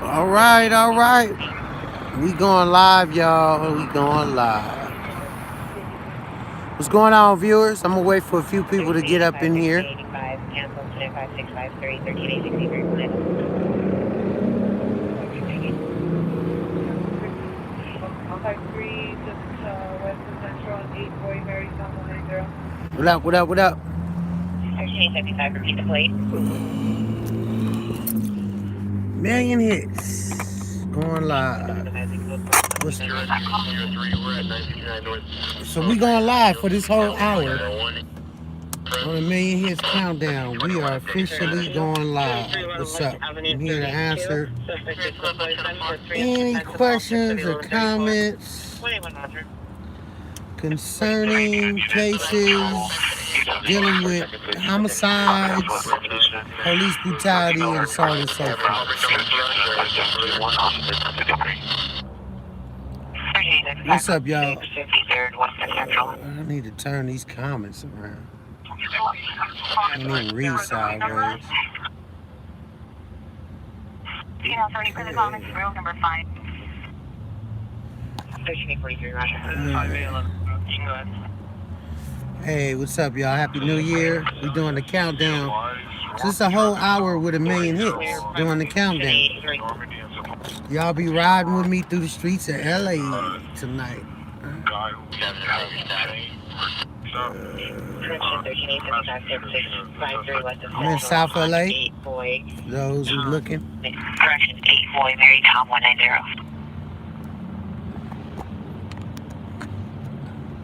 All right, all right. We going live, y'all. We going live. What's going on, viewers? I'm gonna wait for a few people to get up in here. Cancel 295-653, 13-860, 153, just west of Central on 8 Boy Mary, 190. What up, what up, what up? 1375, repeat the plate. Million hits. Going live. So we going live for this whole hour on a Million Hits Countdown. We are officially going live. What's up? I'm here to answer any questions or comments concerning cases dealing with homicides, police brutality, and so on and so forth. What's up, y'all? I need to turn these comments around. I can't even read sideways. Hey, what's up, y'all? Happy New Year. We doing the countdown. Just a whole hour with a million hits doing the countdown. Y'all be riding with me through the streets of LA tonight. I'm in South LA. Those who looking. Correction, 8 Boy Mary, Tom 190.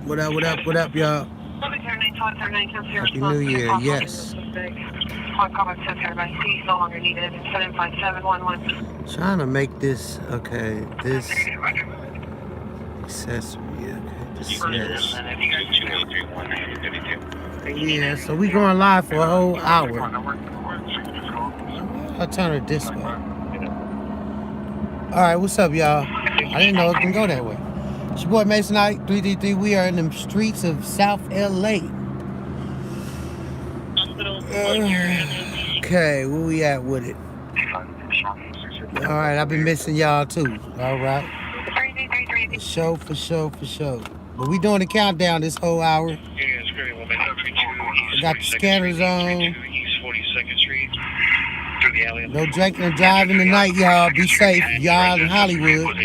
What up, what up, what up, y'all? Happy New Year, yes. Trying to make this, okay, this accessory, okay, this yes. Yeah, so we going live for a whole hour. I'll turn it this way. Alright, what's up, y'all? I didn't know it can go that way. It's your boy Mason Knight, 333. We are in the streets of South LA. Okay, where we at with it? Alright, I've been missing y'all too. Alright. For sure, for sure, for sure. But we doing the countdown this whole hour. I got the scanners on. No drinking and driving tonight, y'all. Be safe. Y'all out in Hollywood.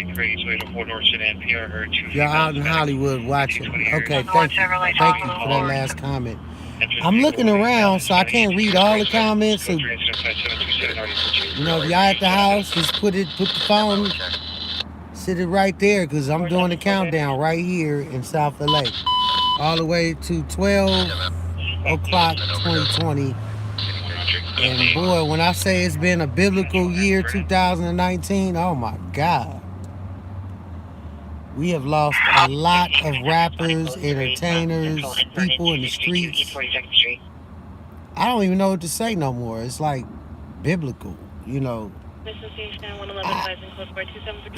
Y'all out in Hollywood watching. Okay, thank you. Thank you for that last comment. I'm looking around, so I can't read all the comments. So, you know, if y'all at the house, just put the phone, sit it right there, because I'm doing the countdown right here in South LA. All the way to 12 o'clock 2020. And boy, when I say it's been a biblical year, 2019, oh my God. We have lost a lot of rappers, entertainers, people in the streets. I don't even know what to say no more. It's like biblical, you know.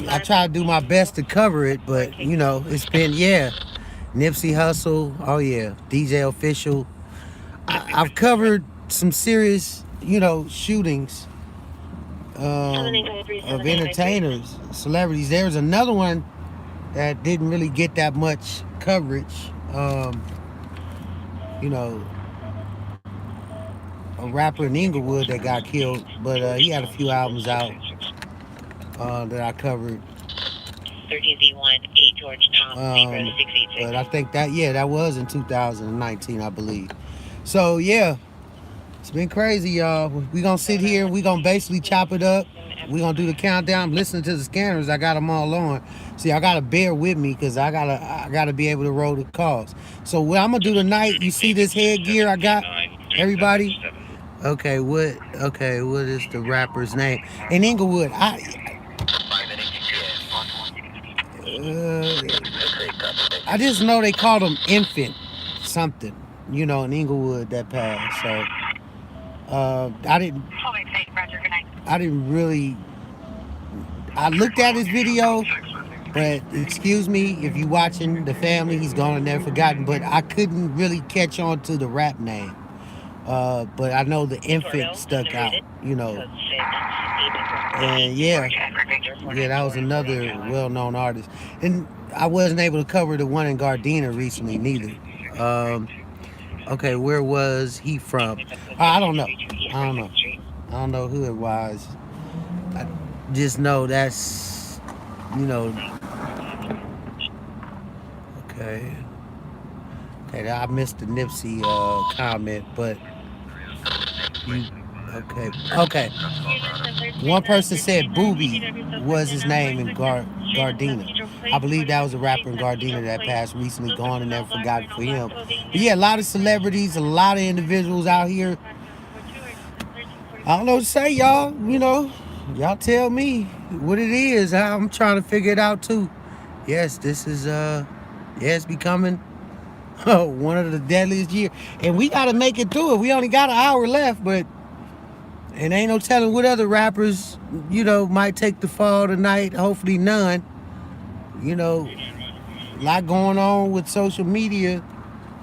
I try to do my best to cover it, but, you know, it's been, yeah. Nipsey Hussle, oh yeah, DJ Official. I've covered some serious, you know, shootings of entertainers, celebrities. There's another one that didn't really get that much coverage. You know, a rapper in Inglewood that got killed, but he had a few albums out that I covered. 13Z1, 8 George Tom, 686. But I think that, yeah, that was in 2019, I believe. So, yeah, it's been crazy, y'all. We're going to sit here. We're going to basically chop it up. We're going to do the countdown. I'm listening to the scanners. I got them all on. See, I got to bear with me because I gotta be able to roll the calls. So what I'm going to do tonight, you see this headgear I got? Everybody? Okay, what is the rapper's name? In Inglewood, I just know they called him Infant something, you know, in Inglewood that passed. So I didn't really. I looked at his video, but excuse me if you watching the family, he's gone and never forgotten. But I couldn't really catch on to the rap name. But I know the Infant stuck out, you know. And yeah, Yeah, that was another well-known artist, and I wasn't able to cover the one in Gardena recently neither. Um, okay, where was he from? I don't know. I don't know. I don't know who it was. I just know that's, you know, okay. Okay, I missed the Nipsey comment, but you, okay, okay. One person said Booby was his name in Gardena. I believe that was a rapper in Gardena that passed recently, gone and never forgotten for him. But yeah, a lot of celebrities, a lot of individuals out here. I don't know what to say, y'all. You know, y'all tell me what it is. I'm trying to figure it out too. Yes, this is yeah, it's becoming one of the deadliest years, and we got to make it through it. We only got an hour left, but and ain't no telling what other rappers, might take the fall tonight. Hopefully none. You know, a lot going on with social media.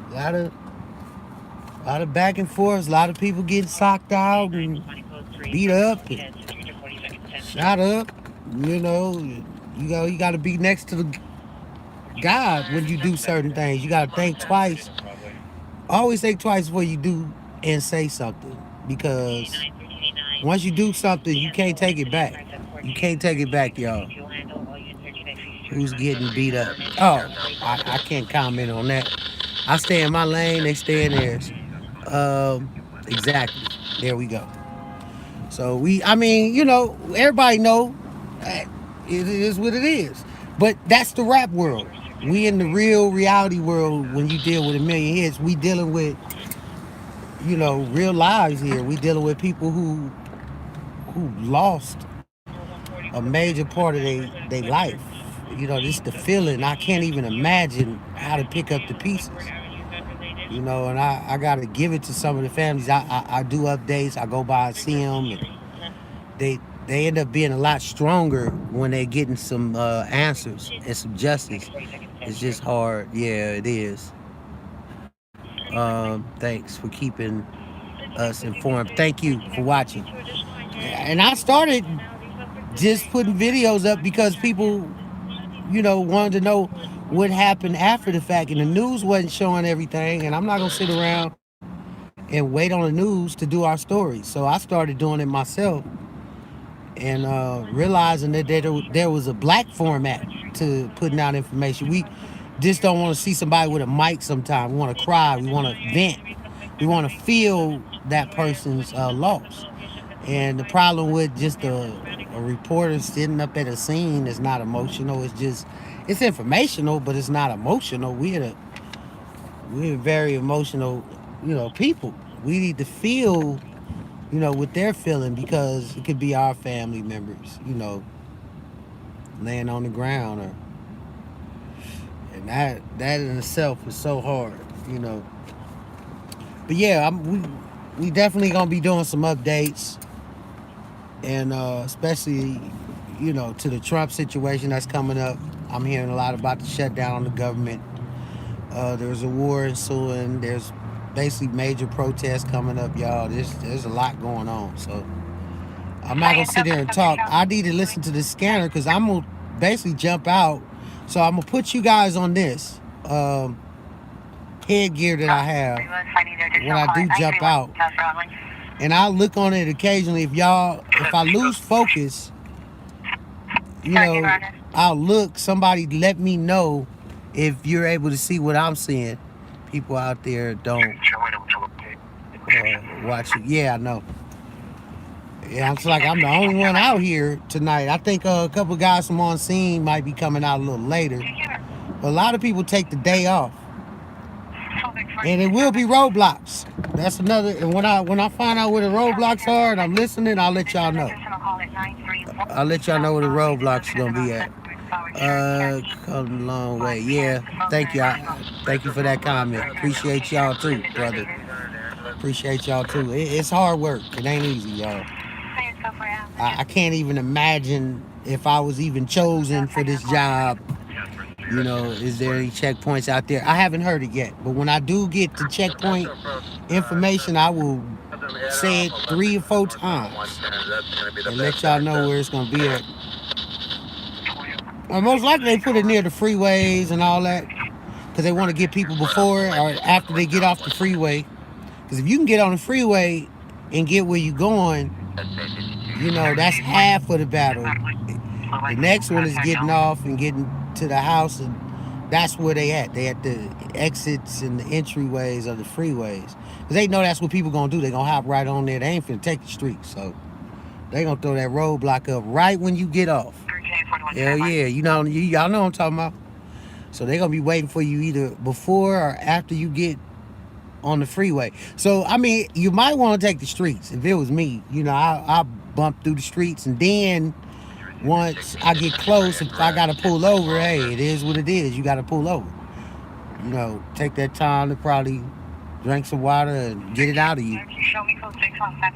A lot of back and forth. A lot of people getting socked out and beat up and shot up. You know, you got to be next to the God when you do certain things. You got to think twice. Always think twice before you do and say something, because once you do something, you can't take it back. You can't take it back, y'all. Who's getting beat up? Oh, I can't comment on that. I stay in my lane, they stay in theirs. Exactly. There we go. So I mean, everybody know it is what it is. But that's the rap world. We in the real reality world. When you deal with a million hits, we dealing with, real lives here. We dealing with people who lost a major part of their life. Just the feeling. I can't even imagine how to pick up the pieces. And I got to give it to some of the families. I do updates. I go by and see them, and they end up being a lot stronger when they're getting some answers and some justice. It's just hard. Yeah, it is. Thanks for keeping us informed. Thank you for watching. And I started just putting videos up because people, wanted to know what happened after the fact, and the news wasn't showing everything. And I'm not gonna sit around and wait on the news to do our stories. So I started doing it myself, and realizing that there was a black format to putting out information. We just don't want to see somebody with a mic sometimes. We want to cry. We want to vent. We want to feel that person's loss. And the problem with just a reporter sitting up at a scene is not emotional. It's informational, but it's not emotional. We're very emotional, people. We need to feel, what they're feeling, because it could be our family members, laying on the ground, and that in itself is so hard, But yeah, we definitely gonna be doing some updates, and especially, to the Trump situation that's coming up. I'm hearing a lot about the shutdown on the government. There's a war ensuing. There's basically major protests coming up, y'all. There's a lot going on. So I'm not gonna sit there and talk. I need to listen to the scanner, because I'm gonna basically jump out. So I'm gonna put you guys on this headgear that I have when I do jump out, and I'll look on it occasionally. If I lose focus, I'll look. Somebody let me know if you're able to see what I'm seeing. People out there don't watch it. Yeah, I know. Yeah, it's like I'm the only one out here tonight. I think a couple guys from on scene might be coming out a little later. But a lot of people take the day off. And it will be roadblocks. That's another. And when I find out where the roadblocks are and I'm listening, I'll let y'all know. I'll let y'all know where the roadblocks are gonna be at. Come a long way. Yeah. Thank you. Thank you for that comment. Appreciate y'all too, brother. Appreciate y'all too. It's hard work. It ain't easy, y'all. I can't even imagine if I was even chosen for this job. Is there any checkpoints out there? I haven't heard it yet, but when I do get the checkpoint information, I will say it 3 or 4 times and let y'all know where it's gonna be at. Or most likely they put it near the freeways and all that because they want to get people before or after they get off the freeway. Because if you can get on the freeway and get where you're going, you know, that's half of the battle. The next one is getting off and getting to the house, and that's where they at. They at the exits and the entryways of the freeways. Because they know that's what people going to do. They going to hop right on there. They ain't finna take the street. So they going to throw that roadblock up right when you get off. Hell yeah. You know, y'all know what I'm talking about. So they going to be waiting for you either before or after you get on the freeway. So, I mean, you might want to take the streets. If it was me, you know, I'll bump through the streets, and then once I get close, if I got to pull over, hey, it is what it is. You got to pull over. You know, take that time to probably drink some water and get it out of you.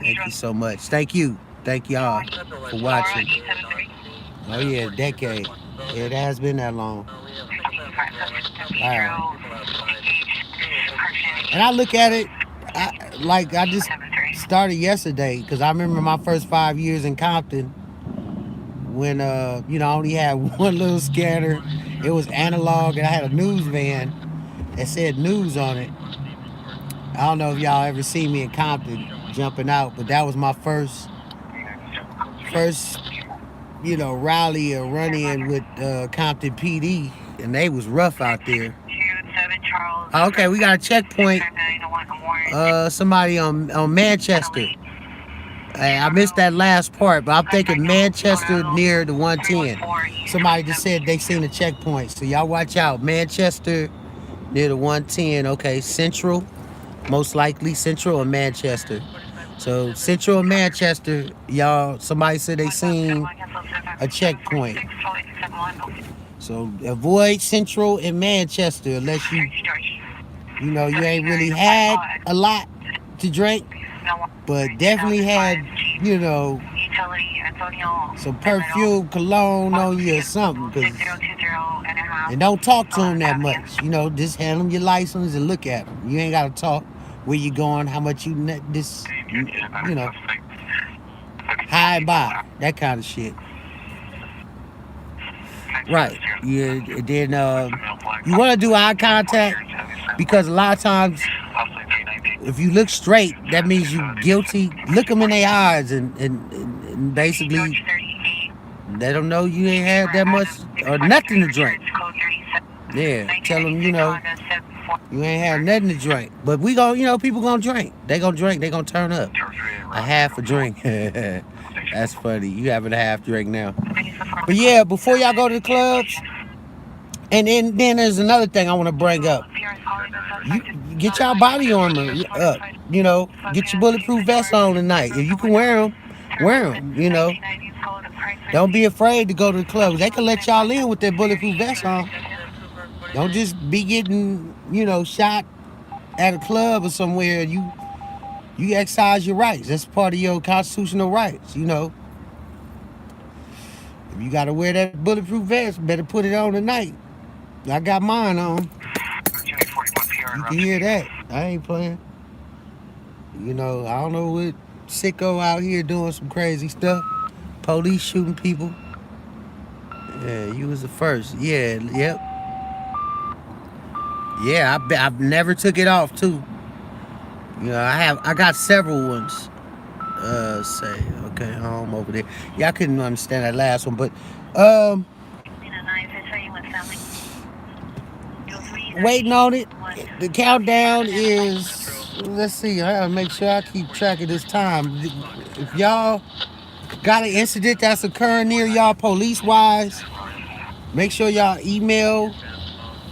Thank you so much. Thank you. Thank y'all for watching. Oh, yeah, decade. It has been that long. All right. And I look at it like I just started yesterday because I remember my first 5 years in Compton when, you know, I only had one little scanner. It was analog, and I had a news van that said news on it. I don't know if y'all ever seen me in Compton jumping out, but that was my first, you know, rally or run-in with Compton PD, and they was rough out there. Okay, we got a checkpoint. Somebody on Manchester. I missed that last part, but I'm thinking Manchester near the 110. Somebody just said they seen a checkpoint, so y'all watch out. Manchester near the 110. Okay, Central, most likely Central or Manchester. So Central and Manchester, y'all. Somebody said they seen a checkpoint. So avoid Central and Manchester unless you know, you ain't really had a lot to drink, but definitely had, you know, some perfume, cologne on you or something. And don't talk to them that much. You know, just hand them your license and look at them. You ain't got to talk where you going, how much you net this, you know, high and by, that kind of shit. Right. Yeah. Then you want to do eye contact because a lot of times if you look straight, that means you guilty. Look them in their eyes and basically let them know you ain't had that much or nothing to drink. Yeah. Tell them, you know, you ain't had nothing to drink. But we gon', you know, people gonna drink. They gonna drink. They gonna turn up. A half a drink. That's funny. You having a half drink now. But yeah, before y'all go to the clubs, and then there's another thing I want to bring up. You get y'all body armor up. You know, get your bulletproof vest on tonight. If you can wear them, wear them. You know, don't be afraid to go to the clubs. They can let y'all in with their bulletproof vest on. Don't just be getting, you know, shot at a club or somewhere. You exercise your rights. That's part of your constitutional rights. You know, if you gotta wear that bulletproof vest, better put it on tonight. I got mine on. You can hear that. I ain't playing. You know, I don't know what sicko out here doing some crazy stuff. Police shooting people. Yeah, you was the first. Yeah, yep. Yeah, I've never took it off too. You know, I got several ones. Say, okay, home over there. Yeah, I couldn't understand that last one, but waiting on it. The countdown is, let's see, I gotta make sure I keep track of this time. If y'all got an incident that's occurring near y'all police wise, make sure y'all email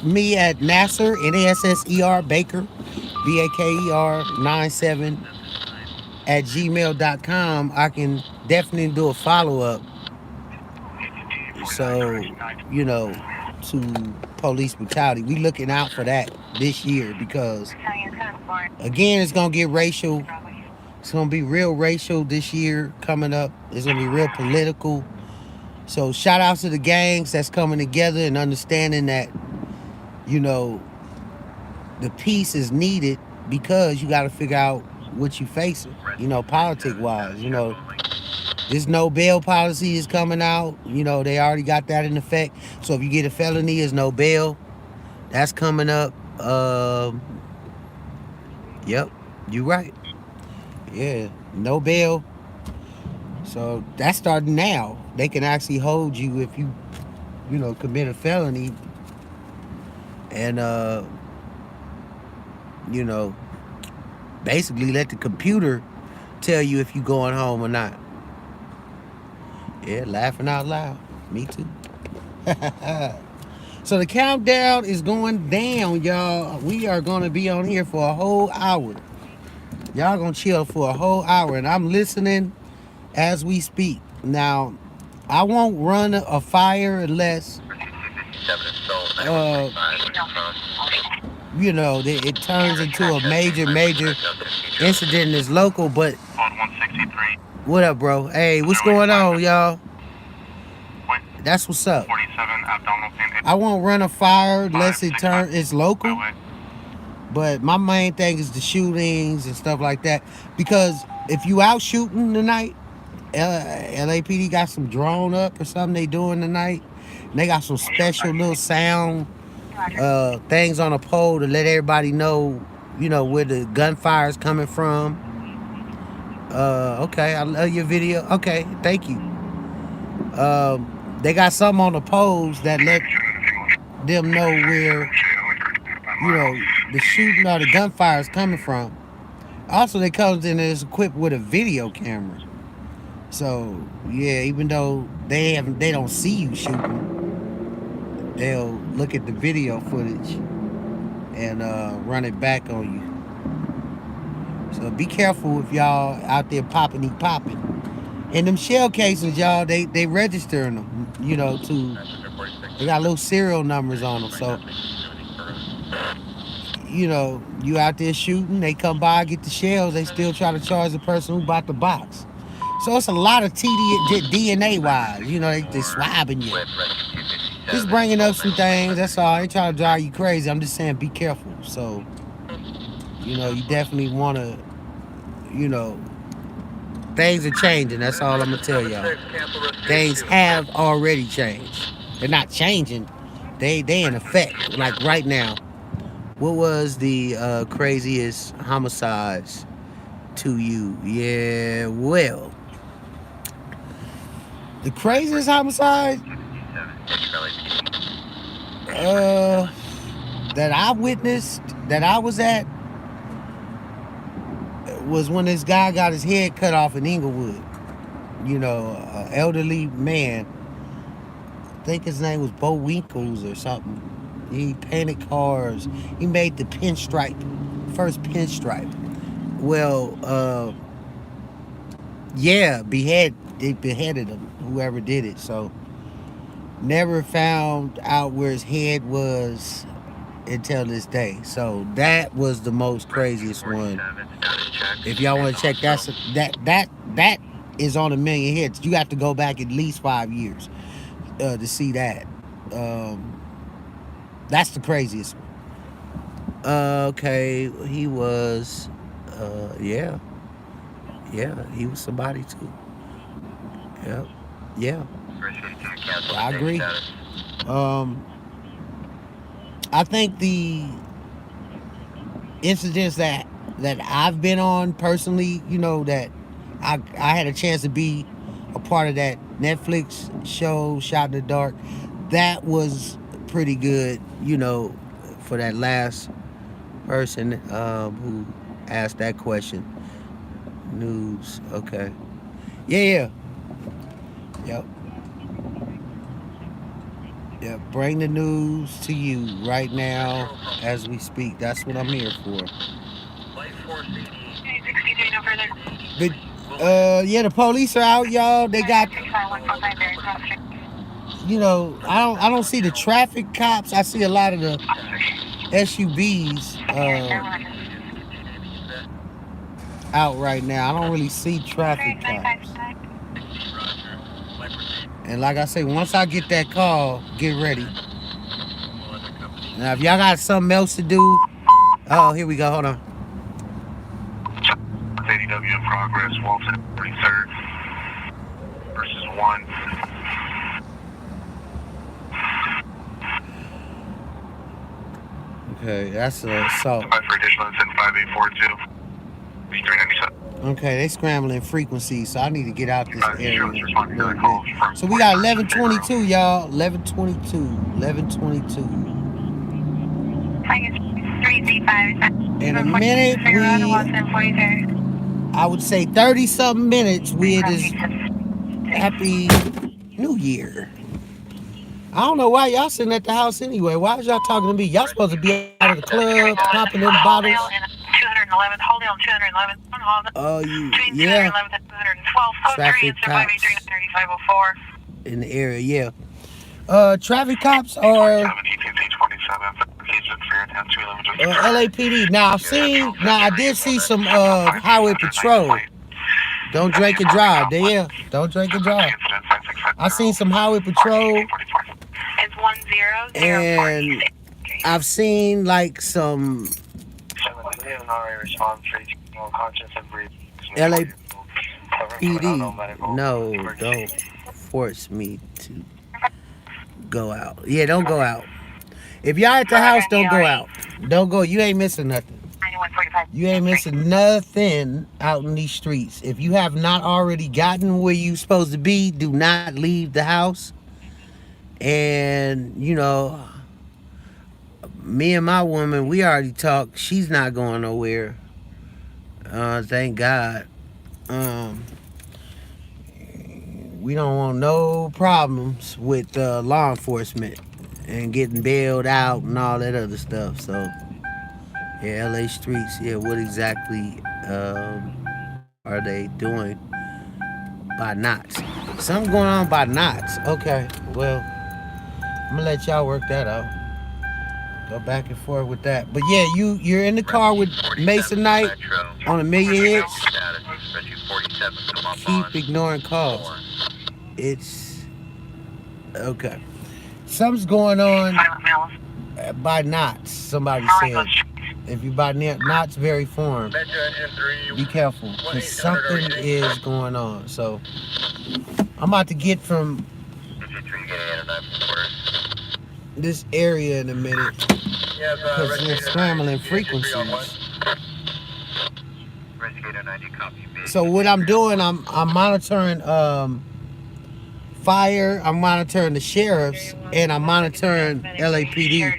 me at Nasser, Nasser Baker, Baker 97 at gmail.com. I can definitely do a follow-up. So, you know, to police brutality. We looking out for that this year because, again, it's going to get racial. It's going to be real racial this year coming up. It's going to be real political. So shout out to the gangs that's coming together and understanding that, you know, the peace is needed because you got to figure out what you facing, you know, politic-wise. You know, This no bail policy is coming out. You know, they already got that in effect. So if you get a felony, it's no bail. That's coming up. Yep, you right. Yeah, no bail. So that's starting now. They can actually hold you if you know, commit a felony and you know, basically let the computer tell you if you going home or not. Yeah, laughing out loud. Me too. So the countdown is going down, y'all. We are gonna be on here for a whole hour. Y'all gonna chill for a whole hour, and I'm listening as we speak. Now, I won't run a fire unless you know, it turns into a major incident in this local. But what up, bro? Hey, what's going on, y'all? That's what's up. I won't run a fire unless it's local. But my main thing is the shootings and stuff like that. Because if you out shooting tonight, LAPD got some drone up or something they doing tonight. And they got some special little sound things on a pole to let everybody know, you know, where the gunfire is coming from. Okay, I love your video. Okay, thank you. They got something on the poles that let them know where, you know, the shooting or the gunfire is coming from. Also, they comes in and is equipped with a video camera. So yeah, even though they don't see you shooting, they'll look at the video footage and run it back on you. So be careful if y'all out there popping. And them shell cases, y'all, they registering them, you know, they got little serial numbers on them. So, you know, you out there shooting, they come by, get the shells, they still try to charge the person who bought the box. So it's a lot of DNA wise, you know, they swabbing you. Just bringing up some things, that's all. I ain't trying to drive you crazy. I'm just saying be careful. So, you know, you definitely want to, you know, things are changing. That's all I'm going to tell y'all. Things have already changed. They're not changing. They in effect, like right now. What was the craziest homicides to you? Yeah, well, the craziest homicide that I witnessed, that I was at, was when this guy got his head cut off in Inglewood. You know, an elderly man. I think his name was Bo Winkles or something. He painted cars. He made the pinstripe, first pinstripe. Well, yeah, they beheaded him, whoever did it. So never found out where his head was until this day. So that was the most craziest one. If y'all want to check, that is on 1 million hits. You have to go back at least 5 years to see that. That's the craziest one. Okay, he was, yeah, he was somebody too. Yeah, I agree. I think the incidents that I've been on personally, you know, that I had a chance to be a part of that Netflix show, Shot in the Dark. That was pretty good, you know, for that last person who asked that question. News, okay. Yeah. Yep. Bring the news to you right now as we speak. That's what I'm here for. But yeah, the police are out, y'all. They got, you know, I don't see the traffic cops. I see a lot of the SUVs out right now. I don't really see traffic cops. And like I say, once I get that call, get ready. Now, if y'all got something else to do, oh, here we go. Hold on. ADW in progress, Walton 33rd. versus 1. Okay, that's a assault. 5 for additional incident 5842. 397. Okay, they scrambling frequencies, so I need to get out this area a Responding to little that call bit. from So we got 1122, y'all. 1122. 1122. In a minute, I would say 30 something minutes, we had this Happy New Year. I don't know why y'all sitting at the house anyway. Why is y'all talking to me? Y'all supposed to be out of the club, popping them bottles. 211, hold on, 211. Oh, yeah. Traffic cops in the area, yeah. Traffic cops are LAPD. Now I did see some highway patrol. Don't drink and drive. Don't drink and drive. I seen some highway patrol. It's 100. And I've seen like some LAPD. No, don't force me to go out. Yeah, don't go out. If y'all at the house, don't go out. Don't go. You ain't missing nothing. You ain't missing nothing out in these streets. If you have not already gotten where you supposed to be, do not leave the house. And, you know, me and my woman, we already talked. She's not going nowhere. Thank God. We don't want no problems with law enforcement and getting bailed out and all that other stuff. So, yeah, LA streets. Yeah, what exactly are they doing by knots? Something going on by knots. Okay, well, I'm gonna let y'all work that out. Go back and forth with that. But yeah, you're in the car with Mason Knight on a million hits. Keep ignoring calls. It's okay. Something's going on by knots. Somebody said. If you by knots very formed, be careful because something is going on. So I'm about to get from this area in a minute because they're scrambling frequencies. So what I'm doing, I'm monitoring fire, I'm monitoring the sheriffs, and I'm monitoring LAPD.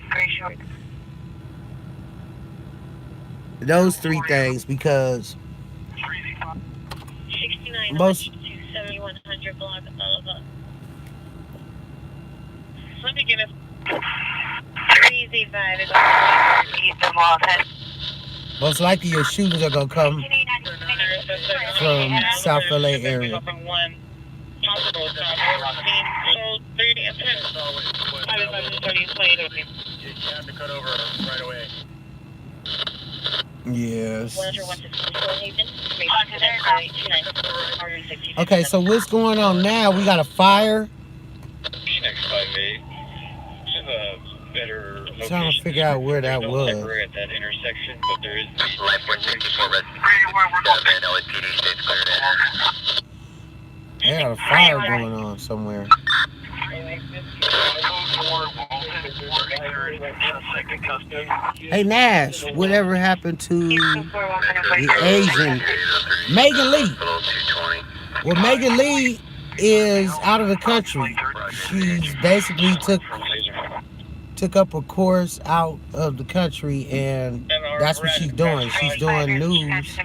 Those three things because most. Let me get a 3Z5 Most likely your shootings are gonna come from South LA area. Yes. Okay, so what's going on now? We got a fire. I'm trying to figure out where that was. At that intersection, but there is They got a fire going on somewhere. Hey Nash, whatever happened to the Asian Megan Lee? Well, Megan Lee is out of the country. She's basically took up a course out of the country, and that's what she's doing. She's doing news.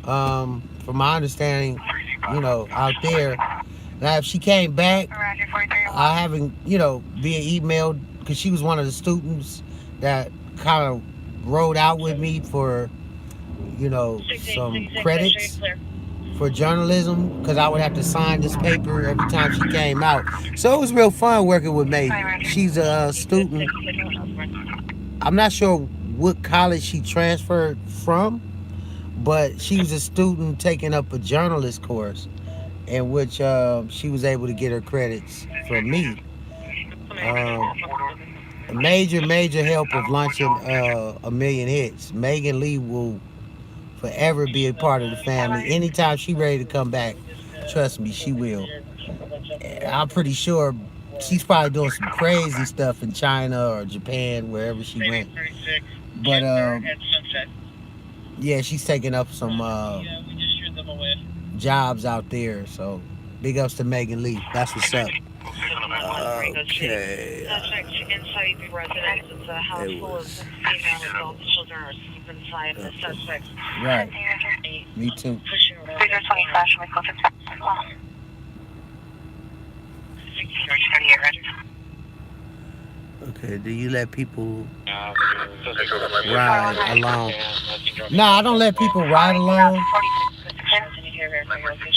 From my understanding, you know, out there. Now, if she came back, I haven't, you know, via email, because she was one of the students that kind of rode out with me for, you know, some credits for journalism, because I would have to sign this paper every time she came out. So it was real fun working with Megan. She's a student. I'm not sure what college she transferred from, but she was a student taking up a journalist course, in which she was able to get her credits from me. A major help of launching a million hits. Megan Lee will forever be a part of the family. Anytime she's ready to come back, Trust me, she will. I'm pretty sure she's probably doing some crazy stuff in China or Japan, wherever she went. But yeah, she's taking up some jobs out there. So big ups to Megan Lee. That's what's up. Okay. Suspect inside the residence. It's a house full of female adult children are asleep inside the suspect. Right. Me too. Pushing around. Figure 20 flash. We close it. Okay, do you let people ride alone? No, I don't let people ride alone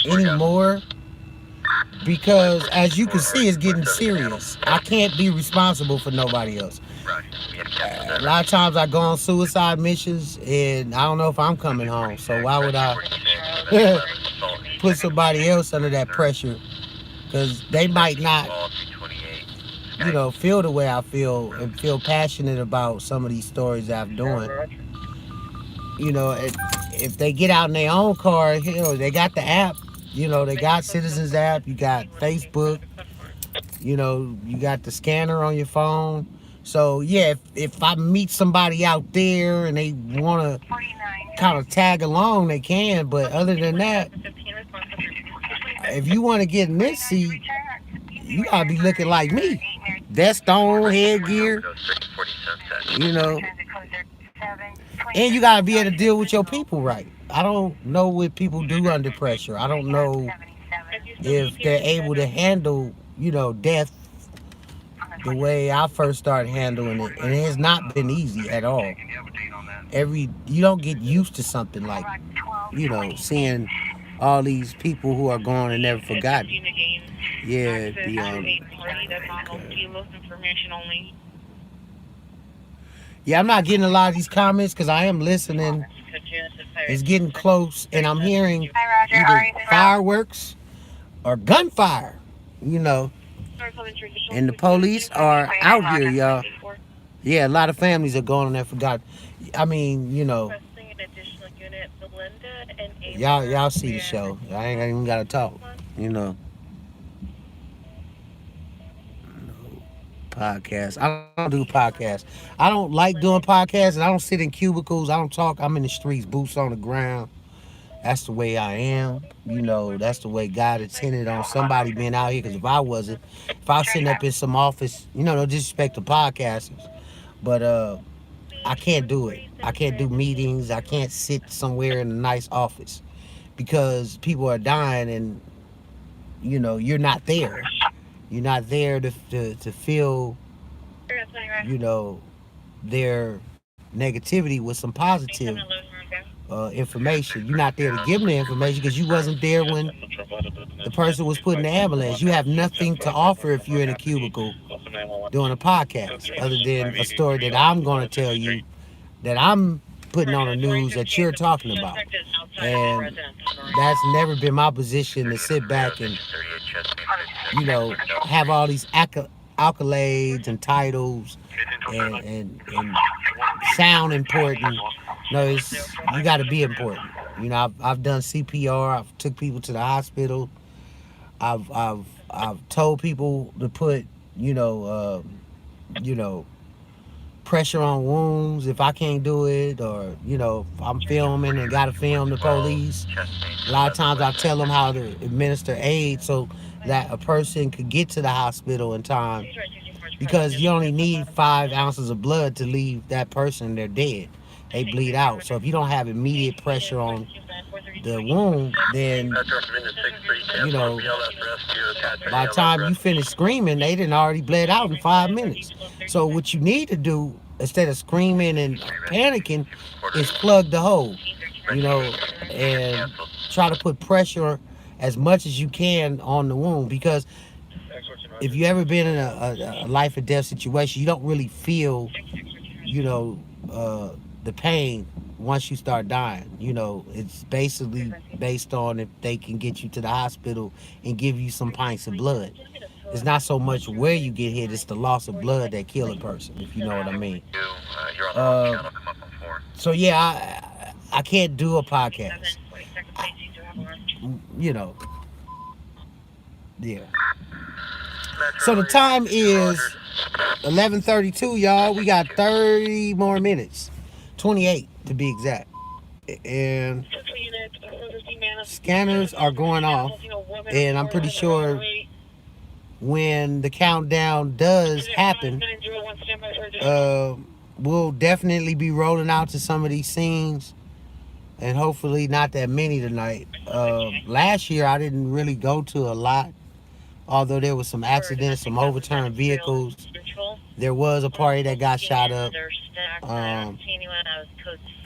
anymore because, as you can see, it's getting serious. I can't be responsible for nobody else. A lot of times I go on suicide missions and I don't know if I'm coming home, so why would I put somebody else under that pressure? Because they might not, feel the way I feel and feel passionate about some of these stories that I'm doing. If they get out in their own car, they got the app. They got Citizens app. You got Facebook. You got the scanner on your phone. So yeah, if I meet somebody out there and they want to kind of tag along, they can. But other than that, if you want to get in this seat, you gotta be looking like me. Vest on, headgear, and you gotta be able to deal with your people right. I don't know what people do under pressure. I don't know if they're able to handle, death the way I first started handling it, and it has not been easy at all. You don't get used to something like, seeing all these people who are gone and never forgotten. Yeah, yeah, I'm not getting a lot of these comments because I am listening. It's getting close, and I'm hearing either fireworks or gunfire, and the police are out here, y'all. Yeah, a lot of families are going on there forgot. I mean, y'all see the show. I ain't even gotta talk, Podcast. I don't do podcasts. I don't like doing podcasts, and I don't sit in cubicles. I don't talk. I'm in the streets, boots on the ground. That's the way I am. That's the way God intended on somebody being out here. Because if I wasn't, if I was sitting up in some office, no disrespect to podcasters, but I can't do it. I can't do meetings. I can't sit somewhere in a nice office because people are dying, and you're not there. You're not there to feel, their negativity with some positive information. You're not there to give them the information because you wasn't there when the person was put in the ambulance. You have nothing to offer if you're in a cubicle doing a podcast other than a story that I'm going to tell you that I'm putting on the news that you're talking about. And that's never been my position to sit back and, have all these accolades and titles and sound important. No, you got to be important. I've done CPR. I've took people to the hospital. I've told people to put pressure on wounds if I can't do it, or if I'm filming and gotta film the police. A lot of times I tell them how to administer aid so that a person could get to the hospital in time, because you only need 5 ounces of blood to leave that person, they're dead. They bleed out. So if you don't have immediate pressure on the wound, then by the time you finish screaming, they done already bled out in 5 minutes. So what you need to do instead of screaming and panicking is plug the hole, and try to put pressure as much as you can on the wound, because if you ever been in a life or death situation, you don't really feel, the pain once you start dying. It's basically based on if they can get you to the hospital and give you some pints of blood. It's not so much where you get hit, it's the loss of blood that kill a person, if you know what I mean. So yeah, I can't do a podcast. Yeah. So the time is 11:32, y'all. We got 30 more minutes. 28 to be exact. And scanners are going off. And I'm pretty sure when the countdown does happen, we'll definitely be rolling out to some of these scenes. And hopefully not that many tonight. Last year I didn't really go to a lot. Although there was some accidents, some overturned vehicles. There was a party that got shot up. I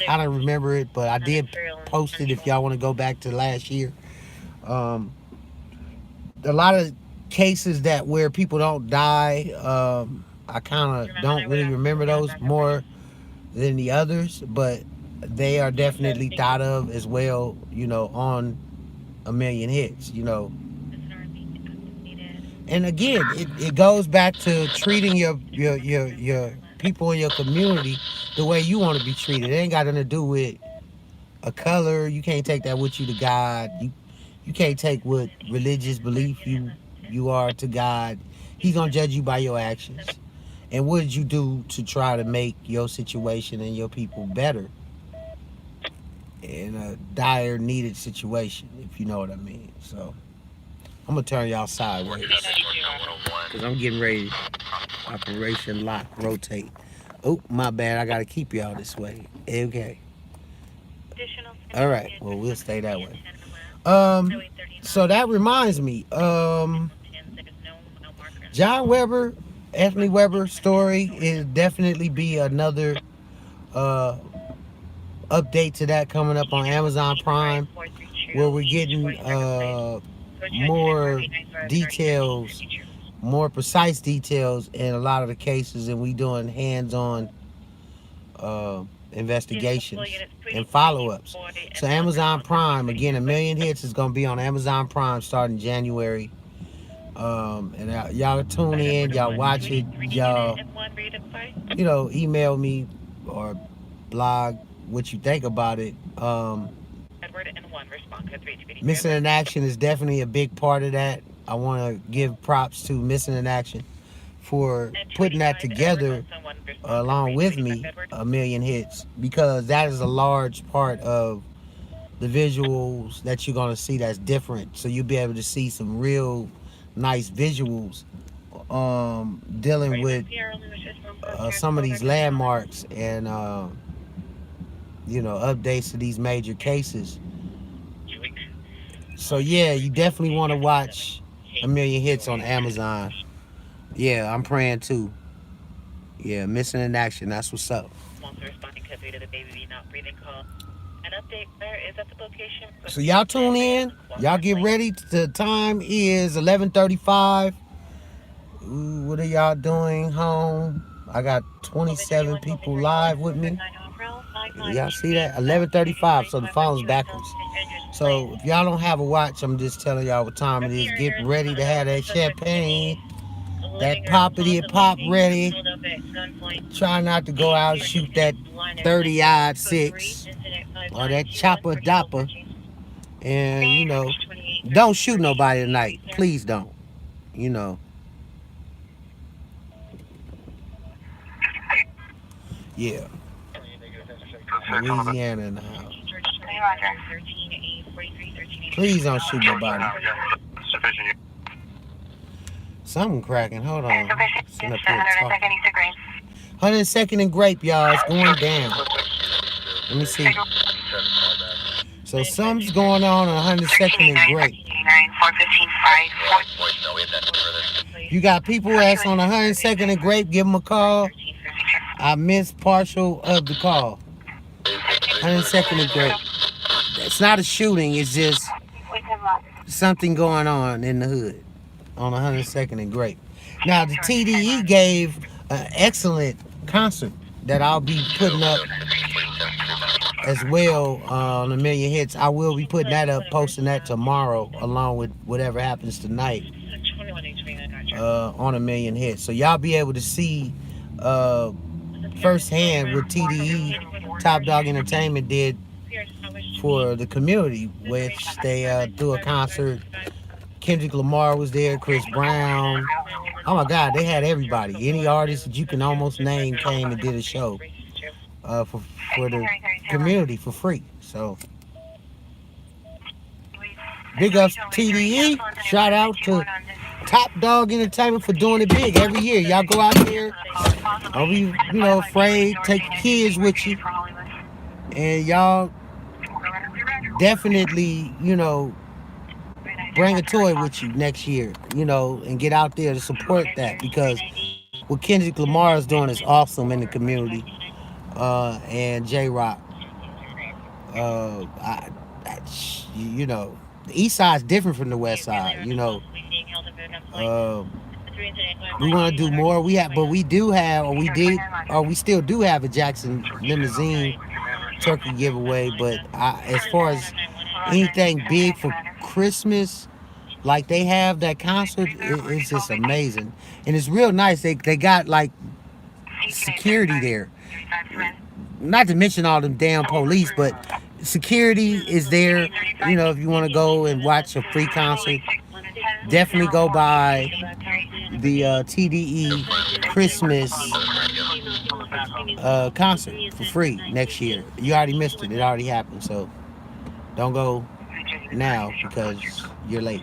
don't remember it, but I did post it if y'all want to go back to last year. A lot of cases that where people don't die, I kind of don't really remember those more than the others, but they are definitely thought of as well, on A Million Hits, And again, it goes back to treating your people in your community the way you want to be treated. It ain't got nothing to do with a color. You can't take that with you to God. You can't take what religious belief you are to God. He's gonna judge you by your actions. And what did you do to try to make your situation and your people better in a dire needed situation, if you know what I mean? So I'm gonna turn y'all sideways because I'm getting ready. Operation lock, rotate. Oh, my bad. I gotta keep y'all this way. Okay. All right. Well, we'll stay that way. So that reminds me. John Weber, Anthony Weber story is definitely be another update to that coming up on Amazon Prime, where we're getting more details, more precise details in a lot of the cases, and we doing hands-on investigations and follow-ups. So Amazon Prime, again, A Million Hits is going to be on Amazon Prime starting January. And y'all tune in, y'all watch it, y'all, email me or blog what you think about it. Missing in Action is definitely a big part of that. I want to give props to Missing in Action for putting that together along with me, A Million Hits, because that is a large part of the visuals that you're going to see that's different. So you'll be able to see some real nice visuals dealing with some of these landmarks and updates to these major cases. So yeah, you definitely want to watch A Million Hits on Amazon. Yeah, I'm praying too. Yeah, Missing in Action, that's what's up. So y'all tune in. Y'all get ready. The time is 11:35. What are y'all doing home? I got 27 people live with me. Y'all see that? 11:35. So the phone's backwards. So if y'all don't have a watch, I'm just telling y'all what time it is. Get ready to have that champagne, that poppity pop ready. Try not to go out and shoot that 30-odd 6 or that chopper dopper. And don't shoot nobody tonight. Please don't. Yeah. Louisiana in the house. Please don't shoot nobody. Something cracking. Hold on. 102nd and Grape, y'all. It's going down. Let me see. So something's going on 102nd and Grape. You got people that's on 102nd and Grape, give them a call. I missed partial of the call. 102nd and Grape. It's not a shooting, it's just something going on in the hood on 102nd and Grape. Now, the TDE gave an excellent concert that I'll be putting up as well on A Million Hits. I will be putting that up, posting that tomorrow, along with whatever happens tonight on A Million Hits. So y'all be able to see firsthand what TDE, Top Dog Entertainment, did for the community, which they do a concert Kendrick Lamar was there, Chris Brown. Oh my God, they had everybody. Any artist that you can almost name came and did a show for the community for free. So big ups TDE. Shout out to Top Dog Entertainment for doing it big every year. Y'all go out there. Don't be, afraid. Take your kids with you. And y'all definitely, bring a toy with you next year, and get out there to support that because what Kendrick Lamar is doing is awesome in the community. And J Rock. The East Side is different from the West Side. Uh, we want to do more. We do have, or we did, or we still do have a Jackson limousine turkey giveaway. But as far as anything big for Christmas, like they have that concert, it's just amazing, and it's real nice. They got like security there. Not to mention all them damn police, but security is there. If you want to go and watch a free concert, definitely go by the TDE Christmas concert for free next year. You already missed it. It already happened. So don't go now because you're late.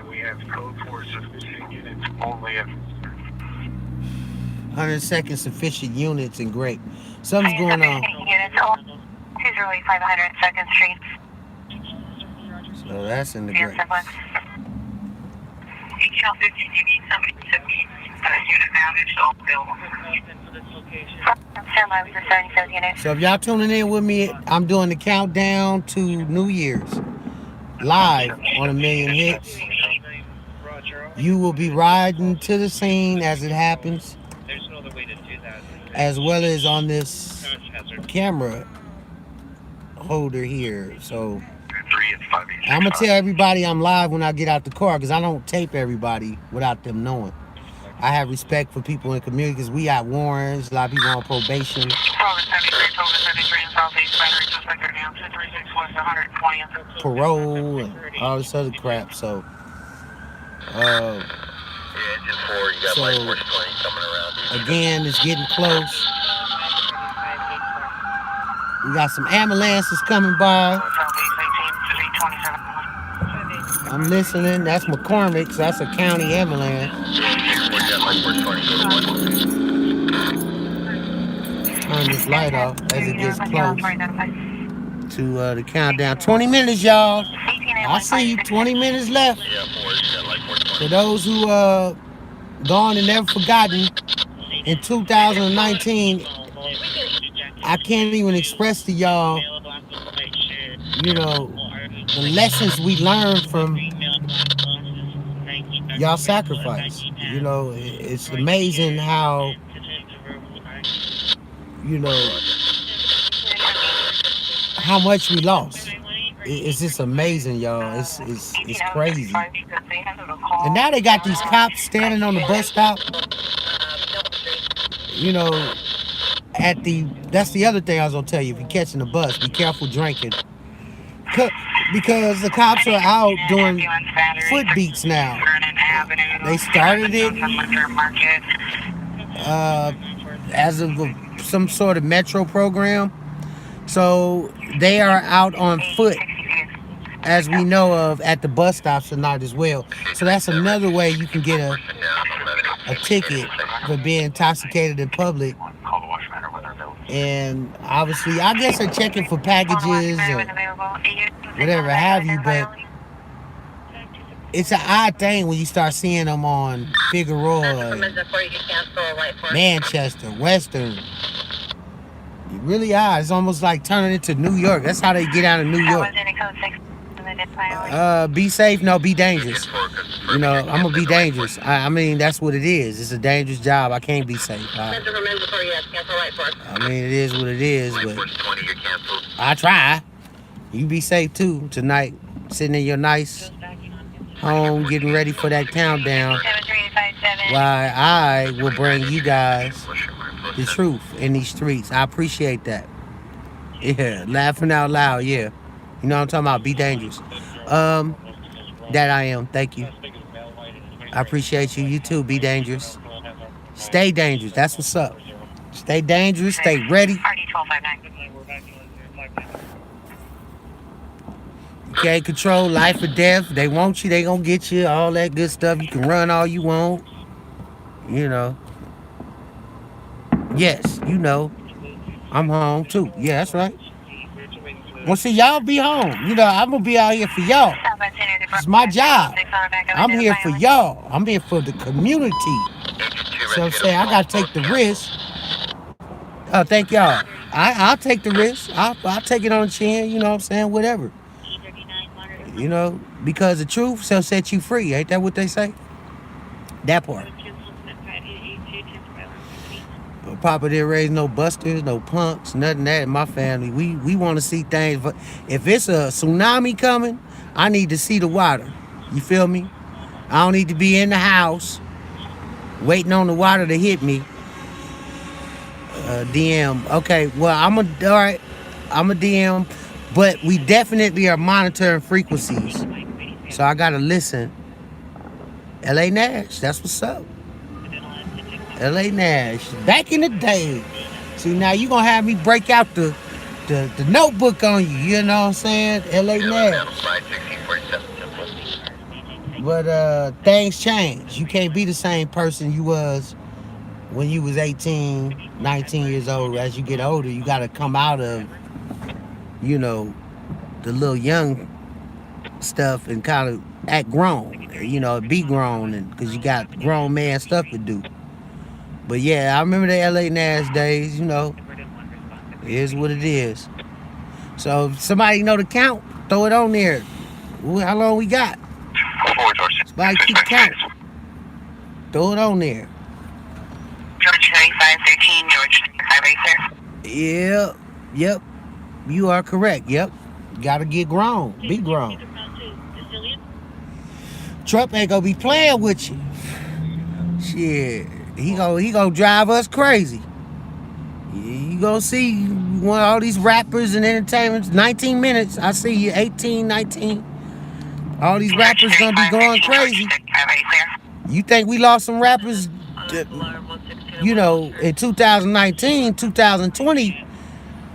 We have code for sufficient units only. 102nd sufficient units and great. Something's going on. Units 502nd Street. So that's in the great. So if y'all tuning in with me, I'm doing the countdown to New Year's live on A Million Hits. You will be riding to the scene as it happens, as well as on this camera holder here. So I'm gonna tell everybody I'm live when I get out the car because I don't tape everybody without them knowing. I have respect for people in the community because we got warrants, a lot of people on probation, parole, and all this other crap. So again, it's getting close. We got some ambulances coming by. I'm listening. That's McCormick's. That's a county ambulance. Turn this light off as it gets close to the countdown. 20 minutes, y'all. I see you. 20 minutes left. For those who gone and never forgotten, in 2019, I can't even express to y'all, the lessons we learned from y'all sacrifice. It's amazing how, how much we lost. It's just amazing, y'all. It's crazy. And now they got these cops standing on the bus stop. That's the other thing I was gonna tell you. If you're catching the bus, be careful drinking. Because the cops are out doing foot beats now. They started it as of some sort of metro program. So they are out on foot, as we know of, at the bus stops tonight as well. So that's another way you can get a ticket for being intoxicated in public. And obviously, I guess they're checking for packages or whatever have you, but it's an odd thing when you start seeing them on Figueroa, Manchester, Western. Really odd. It's almost like turning into New York. That's how they get out of New York. Be safe. No, be dangerous. I'm gonna be dangerous. I mean, that's what it is. It's a dangerous job. I can't be safe. I mean, it is what it is, but I try. You be safe too tonight. Sitting in your nice home, getting ready for that countdown. Why I will bring you guys the truth in these streets. I appreciate that. Yeah, laughing out loud. Yeah. You know what I'm talking about? Be dangerous. Um, that I am. Thank you. I appreciate you. You too. Be dangerous. Stay dangerous. That's what's up. Stay dangerous. Stay ready. RD 1259. You can't control life or death. They want you. They gonna get you. All that good stuff. You can run all you want. You know. Yes. You know. I'm home too. Yeah, that's right. Well, see, y'all be home. You know, I'm gonna be out here for y'all. It's my job. I'm here for y'all. I'm here for the community. So I'm saying I gotta take the risk. Oh, thank y'all. I'll take the risk. I'll take it on the chin. You know what I'm saying? Whatever. You know, because the truth shall set you free. Ain't that what they say? That part. Papa didn't raise no busters, no punks, nothing that in my family. We want to see things. But if it's a tsunami coming, I need to see the water. You feel me? I don't need to be in the house waiting on the water to hit me. DM. Okay, well, all right. I'm a DM, but we definitely are monitoring frequencies. So I gotta listen. LA Nash, that's what's up. LA Nash, back in the day. See, now you gonna have me break out the notebook on you. You know what I'm saying? LA Nash. But things change. You can't be the same person you was when you was 18, 19 years old. As you get older, you gotta come out of, you know, the little young stuff and kind of act grown. You know, be grown, and because you got grown man stuff to do. But yeah, I remember the LA Nash days. You know, it is what it is. So if somebody know the count, throw it on there. How long we got? Somebody keep count. Throw it on there. George 9513, George 580. Yep. You are correct. Yep. Gotta get grown. Be grown. Trump ain't gonna be playing with you. Shit. He gonna drive us crazy. You gonna see one of all these rappers and entertainers, 19 minutes. I see you, 18, 19. All these rappers gonna be going crazy. You think we lost some rappers, you know, in 2019, 2020?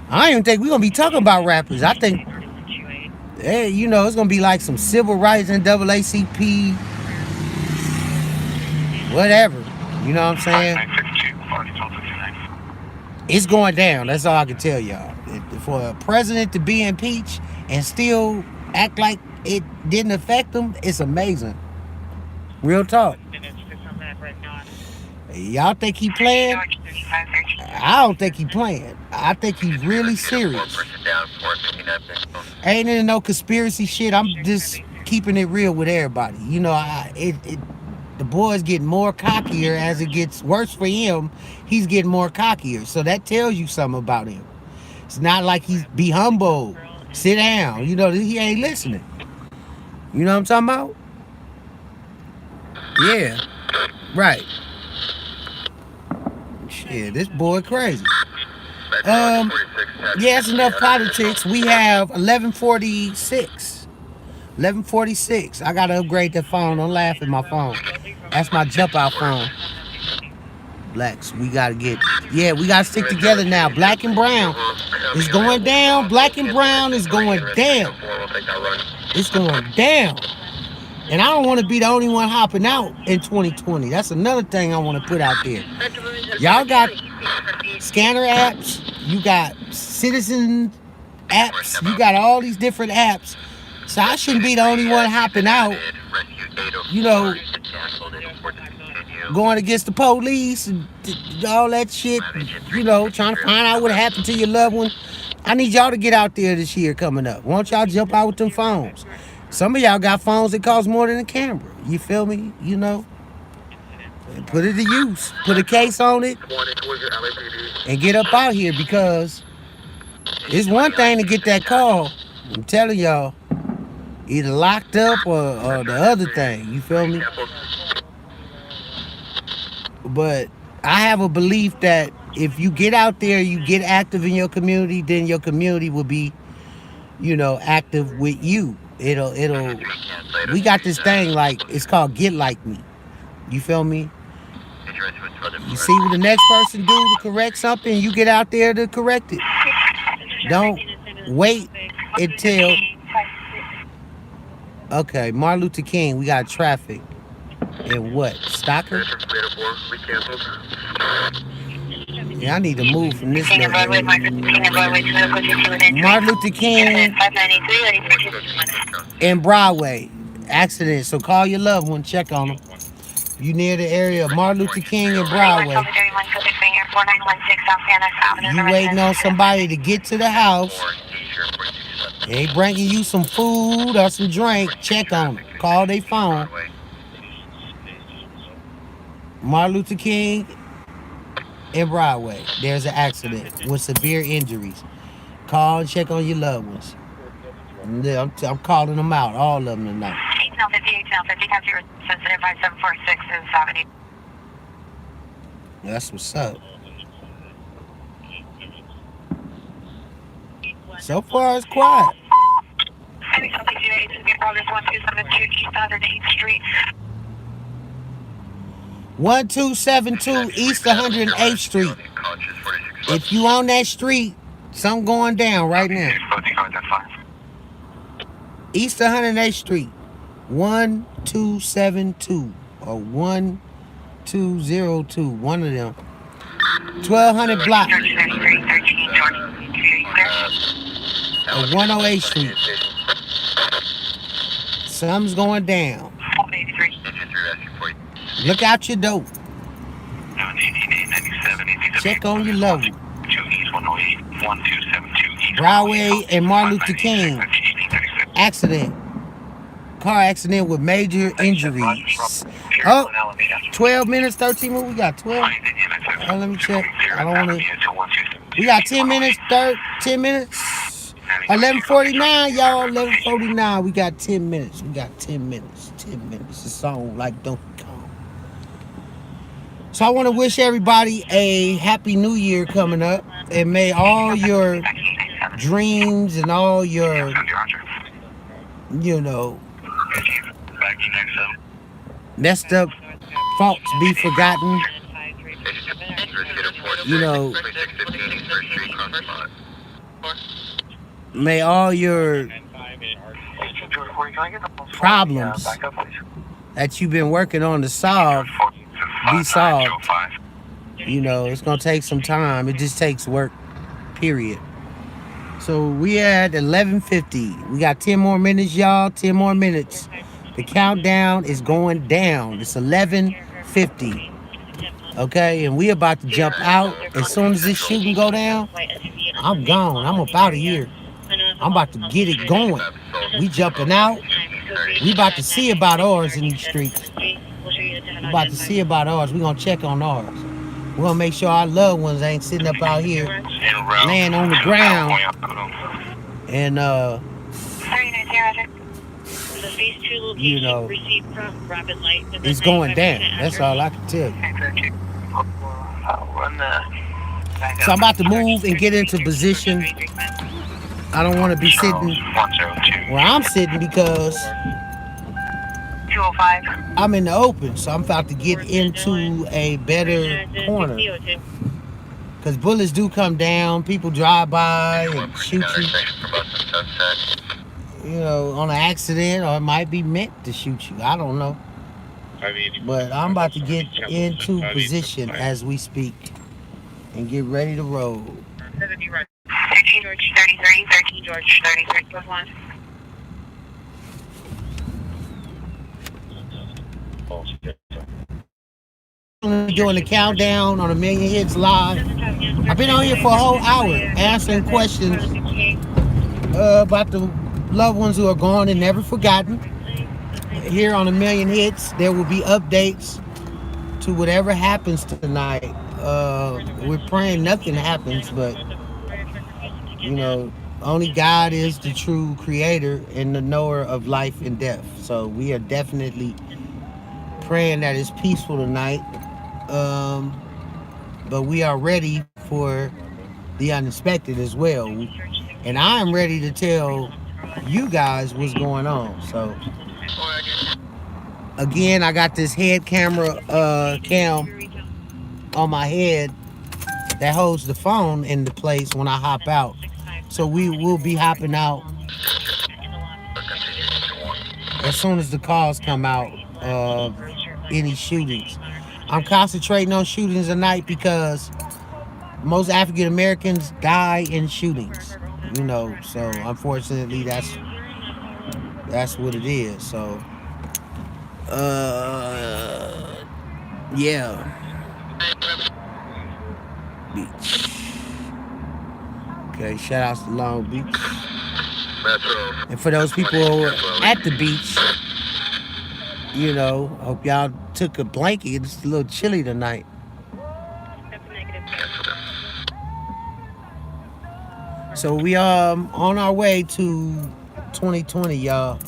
I don't even think we're gonna be talking about rappers. I think, hey, you know, it's gonna be like some civil rights and NAACP, whatever. You know what I'm saying? It's going down. That's all I can tell y'all. For a president to be impeached and still act like it didn't affect him, it's amazing. Real talk. Y'all think he playing? I don't think he playing. I think he's really serious. Ain't in no conspiracy shit. I'm just keeping it real with everybody. You know, the boy's getting more cockier as it gets worse for him. He's getting more cockier. So that tells you something about him. It's not like he's be humble, sit down. You know, he ain't listening. You know what I'm talking about? Yeah. Right. Shit, this boy crazy. Yeah, it's enough politics. We have 1146. 1146. I gotta upgrade that phone. Don't laugh at my phone. That's my jump out phone. Blacks, we gotta stick together now. Black and brown is going down. Black and brown is going down. It's going down. And I don't want to be the only one hopping out in 2020. That's another thing I want to put out there. Y'all got scanner apps. You got citizen apps. You got all these different apps. So I shouldn't be the only one hopping out, you know, going against the police and all that shit, you know, trying to find out what happened to your loved one. I need y'all to get out there this year coming up. Why don't y'all jump out with them phones? Some of y'all got phones that cost more than a camera. You feel me? You know? And put it to use. Put a case on it and get up out here, because it's one thing to get that call. I'm telling y'all, either locked up or the other thing. You feel me? But I have a belief that if you get out there, you get active in your community, then your community will be active with you. It'll. We got this thing like it's called Get Like Me. You feel me? You see what the next person do to correct something, you get out there to correct it. Don't wait until. Okay, Martin Luther King. We got traffic. And what? Stalker? Yeah, I need to move from this little area. Martin Luther King and Broadway. Accident. So call your loved one, check on them. You near the area of Martin Luther King and Broadway. You waiting on somebody to get to the house. They bringing you some food or some drink. Check on them. Call their phone. Martin Luther King and Broadway. There's an accident with severe injuries. Call and check on your loved ones. I'm calling them out, all of them tonight. 850, have your sensitive 5746 is Avenue. That's what's up. So far, it's quiet. 1272 East 108th Street. If you on that street, something going down right now. East 108th Street. 1272 or 1202. One of them. 1200 block. Or 108th Street. Something's going down. Look out your door. Check on your level. Broadway and Martin Luther King. Accident. Car accident with major injuries. Oh, 12 minutes, 13 minutes. We got 12. Let me check. I don't want to. We got 10 minutes, 10 minutes. 11:49, y'all. 11:49. We got 10 minutes. We got 10 minutes. 10 minutes. A song like Donkey Kong. So I want to wish everybody a Happy New Year coming up. And may all your dreams and all your, messed up faults be forgotten. May all your problems that you've been working on to solve be solved. It's going to take some time. It just takes work, period. So we at 11:50. We got 10 more minutes, y'all. 10 more minutes. The countdown is going down. It's 11:50. Okay, and we about to jump out. As soon as this shooting go down, I'm gone. I'm up out of here. I'm about to get it going. We jumping out. We about to see about ours in these streets. We about to see about ours. We gonna check on ours. We're gonna make sure our loved ones ain't sitting up out here laying on the ground. And it's going down. That's all I can tell you. So I'm about to move and get into position. I don't want to be sitting where I'm sitting because I'm in the open. So I'm about to get into a better corner. Because bullets do come down. People drive by and shoot you, on an accident, or it might be meant to shoot you. I don't know. But I'm about to get into position as we speak and get ready to roll. 13 George 33, 13 George 33, plus 1. Doing the countdown on A Million Hits Live. I've been on here for a whole hour answering questions about the loved ones who are gone and never forgotten. Here on A Million Hits, there will be updates to whatever happens tonight. We're praying nothing happens, but only God is the true creator and the knower of life and death. So we are definitely praying that it's peaceful tonight. But we are ready for the unexpected as well. and I'm ready to tell you guys what's going on. So again, I got this head camera cam on my head that holds the phone into place when I hop out. So we will be hopping out as soon as the calls come out of any shootings. I'm concentrating on shootings tonight because most African Americans die in shootings. You know, so unfortunately that's what it is. So yeah. Beach. Okay, shout outs to Long Beach. And for those people at the beach, you know, hope y'all took a blanket. It's a little chilly tonight. So we on our way to 2020, y'all.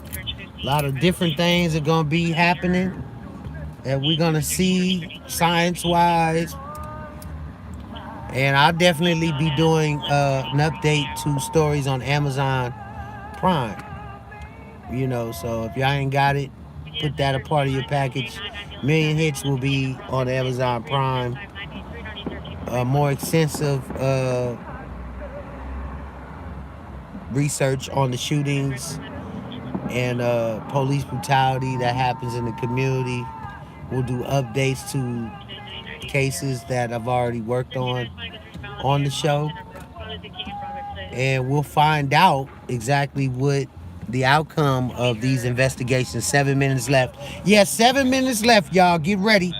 A lot of different things are gonna be happening that we're gonna see science-wise. And I'll definitely be doing an update to stories on Amazon Prime. You know, so if y'all ain't got it, put that a part of your package. Million Hits will be on Amazon Prime. More extensive research on the shootings and police brutality that happens in the community. We'll do updates to cases that I've already worked on the show. And we'll find out exactly what the outcome of these investigations. 7 minutes left. Yes, 7 minutes left, y'all. Get ready.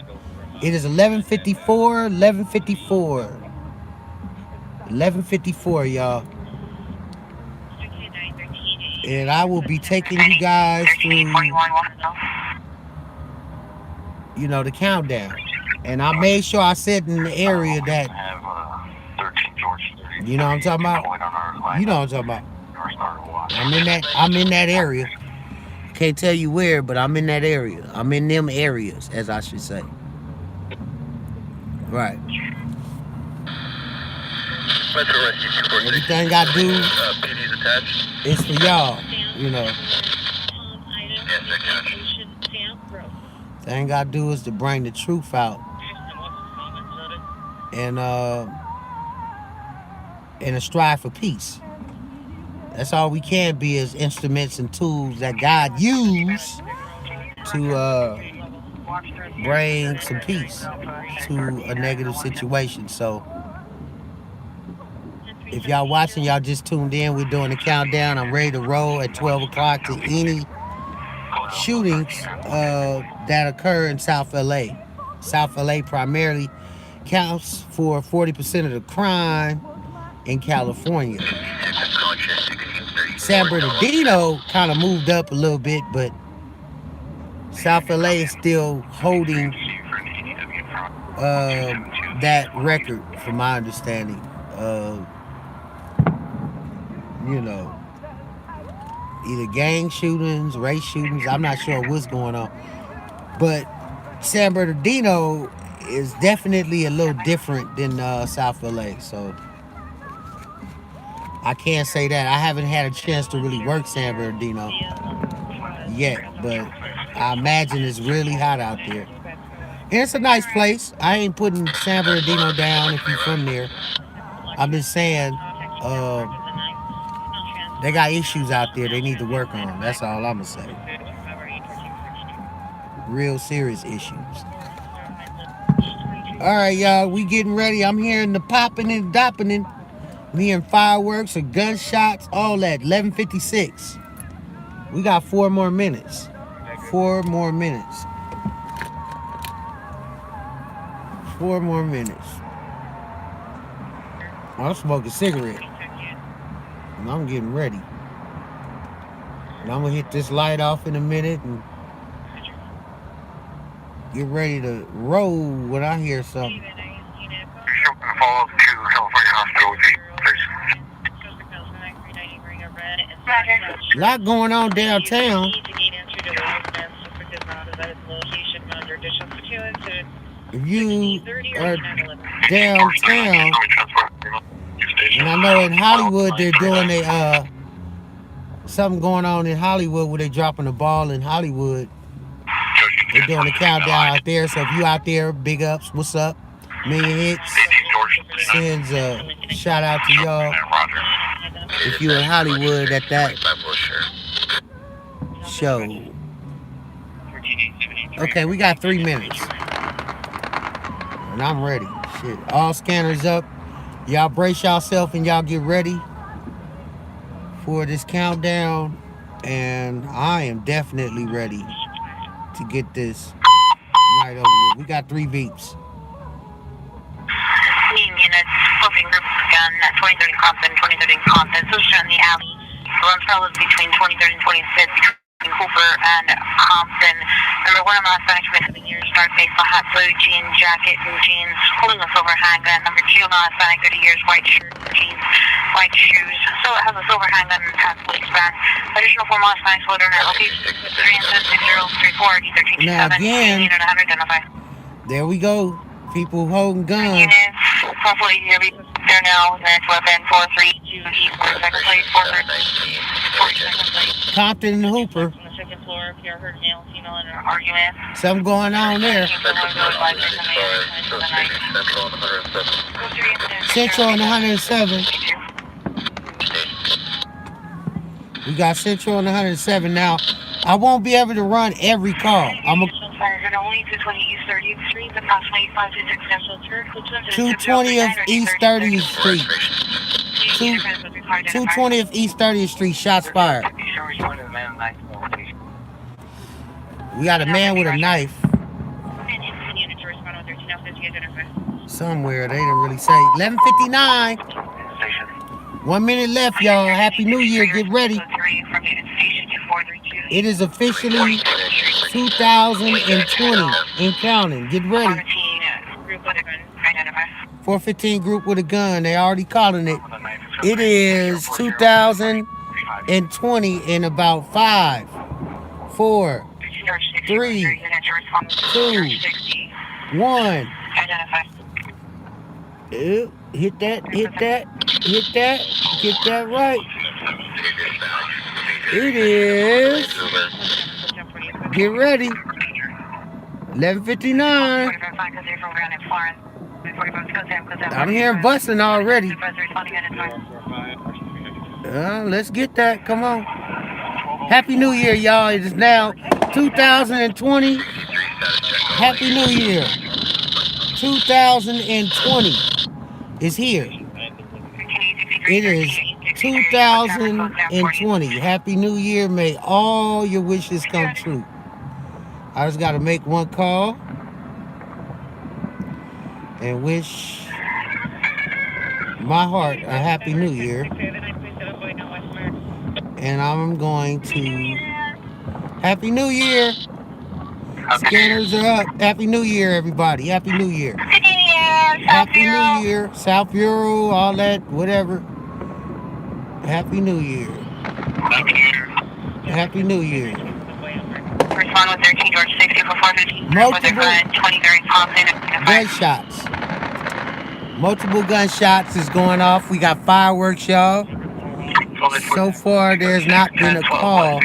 It is 11:54. 11:54, y'all. And I will be taking you guys through, you know, the countdown. And I made sure I said in the area that, you know what I'm talking about? You know what I'm talking about. I'm in that area. Can't tell you where, but I'm in that area. I'm in them areas, as I should say. Right. Everything I do is for y'all, you know. Thing I do is to bring the truth out. And a strive for peace. That's all we can be as instruments and tools that God used to bring some peace to a negative situation. So if y'all watching, y'all just tuned in, we're doing the countdown. I'm ready to roll at 12 o'clock to any shootings that occur in South LA. South LA primarily counts for 40% of the crime in California. San Bernardino kind of moved up a little bit, but South LA is still holding that record, from my understanding. You know, either gang shootings, race shootings. I'm not sure what's going on, but San Bernardino is definitely a little different than South LA. So I can't say that. I haven't had a chance to really work San Bernardino yet, but I imagine it's really hot out there. And it's a nice place. I ain't putting San Bernardino down if you're from there. I'm just saying, they got issues out there they need to work on. That's all I'm gonna say. Real serious issues. All right, y'all, we getting ready. I'm hearing the popping and dopping. I'm hearing fireworks and gunshots, all that. 11:56. We got 4 more minutes. 4 more minutes. 4 more minutes. I'm smoking a cigarette. And I'm getting ready. And I'm gonna hit this light off in a minute and get ready to roll when I hear something. Follow up to California Hospital with A lot going on downtown. If you are downtown, And I know in Hollywood they're doing something going on in Hollywood where they're dropping the ball in Hollywood. They're doing a countdown out there. So if you out there, big ups, what's up? Million hits. Sends a shout out to y'all. If you in Hollywood at that show. Okay, we got 3 minutes. And I'm ready. Shit. All scanners up. Y'all brace yourself and y'all get ready for this countdown. And I am definitely ready to get this night over with. We got 3 beeps. Units, flipping group gun at 2030 Compton, social in the alley. Run fellas between 23rd and 25th between Hooper and Compton. Number 1 on the Hispanic Commission of the year, dark face, a hot blue jean jacket and jeans, holding a silver handgun. Number 2 on the Hispanic 30 years, white shirt, jeans, white shoes. So it has a silver handgun and past waistband. Additional formal Hispanic soldier at location 3 and 6034 D1327. Now again, Unit 100 identify. There we go. People holding guns. Units, hopefully there now. That's weapon 432 E4 second place 432 second place. Compton and Hooper. On the second floor, if you're heard male, female in an argument. Something going on there. Central on 107. We got Central on 107 now. I won't be able to run every call. I'm a 220 of East 30th Street. 220 of East 30th Street. Shots fired. We got a man with a knife. Somewhere, they didn't really say. 11:59. 1 minute left, y'all. Happy New Year. Get ready. It is officially 2020 and counting. Get ready. 415 group with a gun. They already calling it. It is 2020 in about 5, 4, 3, 2, 1. Hit that. Get that right. It is. Get ready. 11:59. I'm hearing busting already. Let's get that. Come on. Happy New Year, y'all. It is now 2020. Happy New Year. 2020 is here. It is 2020. Happy New Year. May all your wishes come true. I just got to make one call and wish my heart a Happy New Year. And I'm going to... Happy New Year. Scanners are up. Happy New Year, everybody. Happy New Year. Happy New Year. South Bureau, all that, whatever. Happy New Year. Happy New Year. Respond with 13 George 60 for 450. Multiple 23 Compton. gunshots. Multiple gunshots is going off. We got fireworks, y'all. So far, there's not been a call.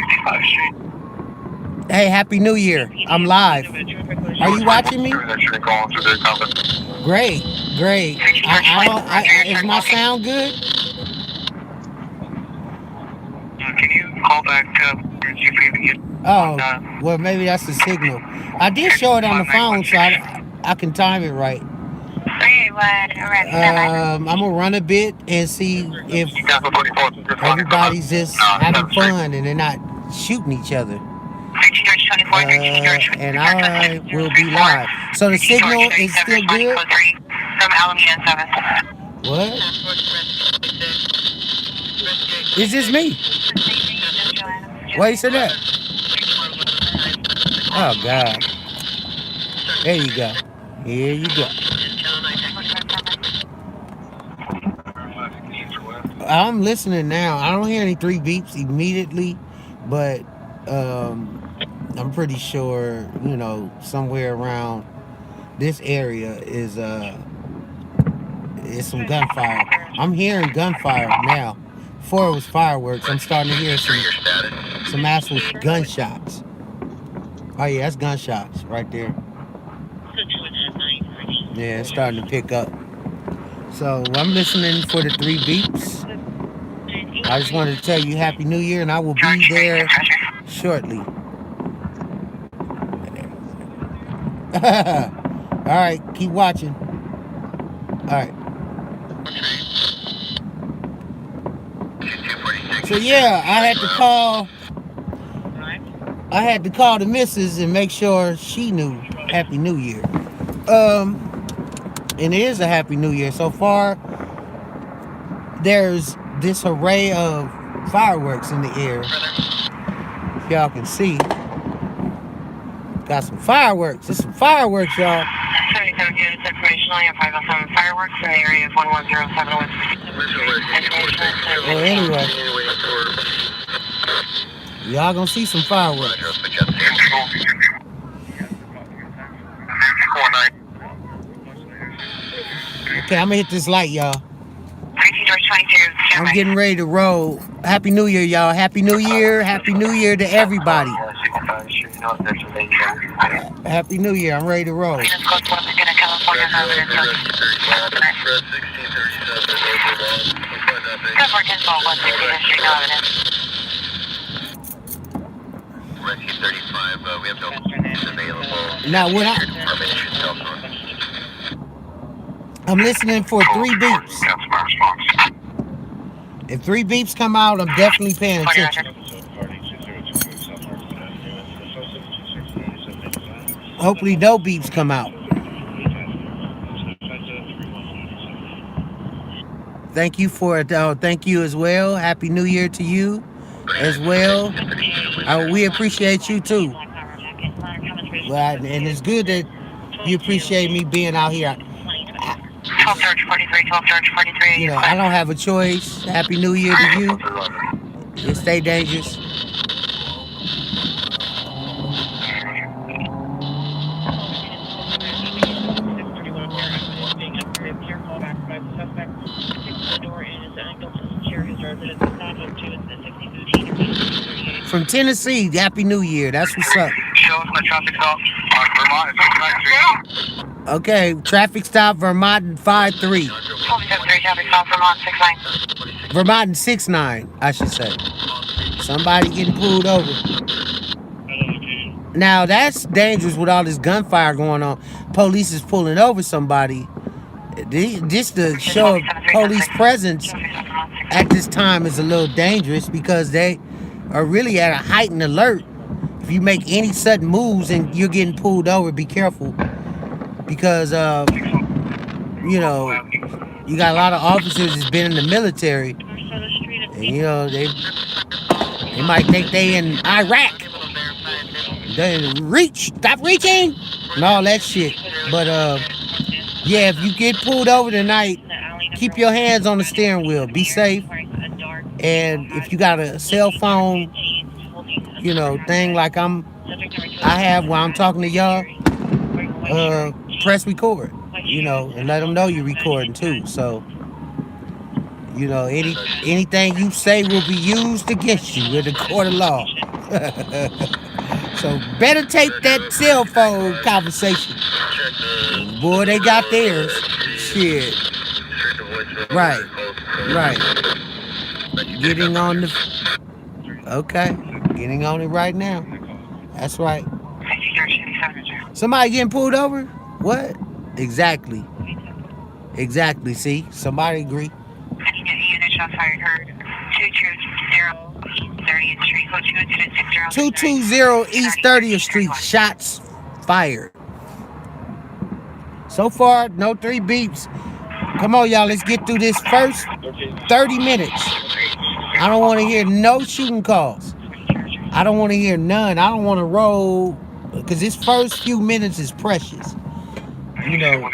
Hey, Happy New Year. I'm live. Are you watching me? Great. Is my sound good? Can you call back and see if you can get... Oh, well, maybe that's the signal. I did show it on the phone, so I can time it right. I'm going to run a bit and see if everybody's just having fun and they're not shooting each other. And I will be live. So the signal is still good? What? Is this me? Why you said that? Oh, God. There you go. Here you go. I'm listening now. I don't hear any 3 beeps immediately, but I'm pretty sure, somewhere around this area is some gunfire. I'm hearing gunfire now. Before it was fireworks, I'm starting to hear some actual gunshots. Oh yeah, that's gunshots right there. Yeah, it's starting to pick up. So I'm listening for the 3 beeps. I just wanted to tell you Happy New Year, and I will be there shortly. All right, keep watching. All right. So yeah, I had to call the missus and make sure she knew Happy New Year. And it is a Happy New Year. So far, there's this array of fireworks in the air. If y'all can see. Got some fireworks. There's some fireworks, y'all. 77 units information on your 507 fireworks in the area of 1107 West. Well, anyway, y'all gonna see some fireworks. Okay, I'm gonna hit this light, y'all. I'm getting ready to roll. Happy New Year, y'all. Happy New Year. Happy New Year to everybody. Happy New Year. I'm ready to roll. Now, I'm listening for 3 beeps. If 3 beeps come out, I'm definitely paying attention. Hopefully no beeps come out. Thank you for it. Thank you as well. Happy New Year to you as well. We appreciate you too. Well, and it's good that you appreciate me being out here. 12 George 43, 12 George 43. You know, I don't have a choice. Happy New Year to you. And stay dangerous. From Tennessee, Happy New Year. That's what's up. Okay, traffic stop, Vermont 53. Vermont 69, I should say. Somebody getting pulled over. Now, that's dangerous with all this gunfire going on. Police is pulling over somebody. Just to show police presence at this time is a little dangerous because they are really at a heightened alert. If you make any sudden moves and you're getting pulled over, be careful. Because, you know, you got a lot of officers that's been in the military. And, you know, they might think they in Iraq. They stop reaching, and all that shit. But, yeah, if you get pulled over tonight, keep your hands on the steering wheel. Be safe. And if you got a cell phone, you know, thing like I have while I'm talking to y'all, press record, you know, and let them know you're recording too. So, you know, anything you say will be used against you in the court of law. So better tape that cell phone conversation. Boy, they got theirs. Shit. Right. Getting on the... Okay. Getting on it right now. That's right. Somebody getting pulled over? What? Exactly. See? Somebody agree. 220 East 30th Street. Shots fired. So far, no 3 beeps. Come on, y'all. Let's get through this first 30 minutes. I don't want to hear no shooting calls. I don't want to hear none. I don't want to roll because this first few minutes is precious. You know,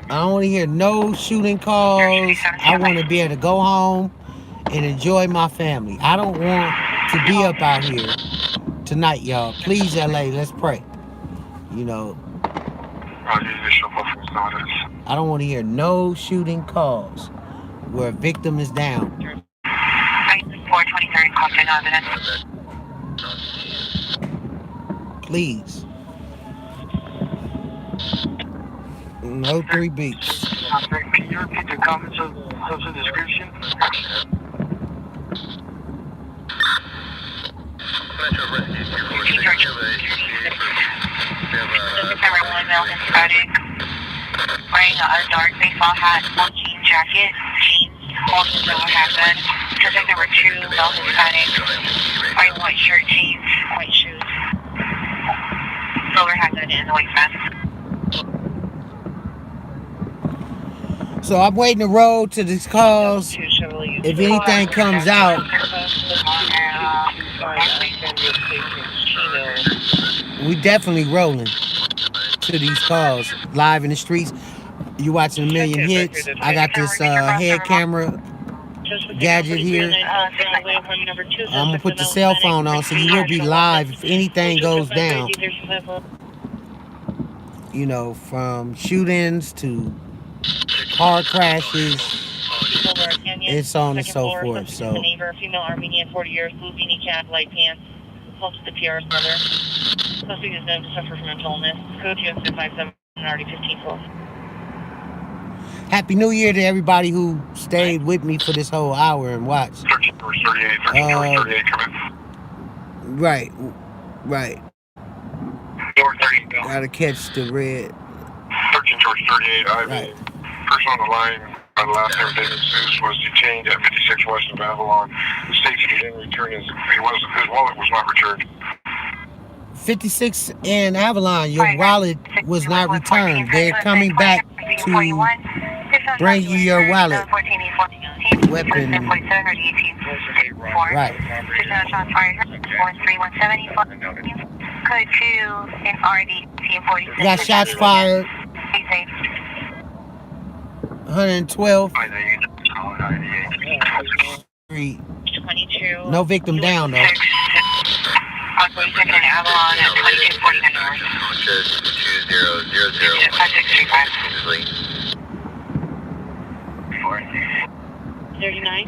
I don't want to hear no shooting calls. I want to be able to go home and enjoy my family. I don't want to be up out here tonight, y'all. Please, LA, let's pray. You know, I don't want to hear no shooting calls. where a victim is down. 423 Compton Avenue. Please. No 3 beats. Can you repeat the comments of the description? Male Hispanic, wearing a dark baseball hat, small jean jacket, jeans, holding a silver handgun. Subject number 2, male Hispanic, wearing white shirt, jeans, white shoes, silver handgun, and a white vest. So I'm waiting to roll to these calls. If anything comes out, we definitely rolling to these calls live in the streets. You watching a million hits. I got this head camera gadget here. I'm gonna put the cell phone on, so you will be live if anything goes down. You know, from shootings to car crashes, it's on and so forth. So female Armenian, 40 years, blue beanie cap, light pants, close to the PR's mother. Suspect is known to suffer from mental illness. Code US-57, already 1512. Happy New Year to everybody who stayed with me for this whole hour and watched. 13 George 38, 13 George 38, come in. Right. George 38, go. Gotta catch the red. 13 George 38, I Right. person on the line, by the last name David Seuss, was detained at 56 West of Avalon. The states he didn't return his wallet was not returned. 56 in Avalon, your wallet was not returned. They're coming back to bring you your wallet. Weapon. Right. Code 2 in RD We got shots fired. 112. Street. 22. No victim down though. 42nd Avalon at 2249 North. 5635. 39.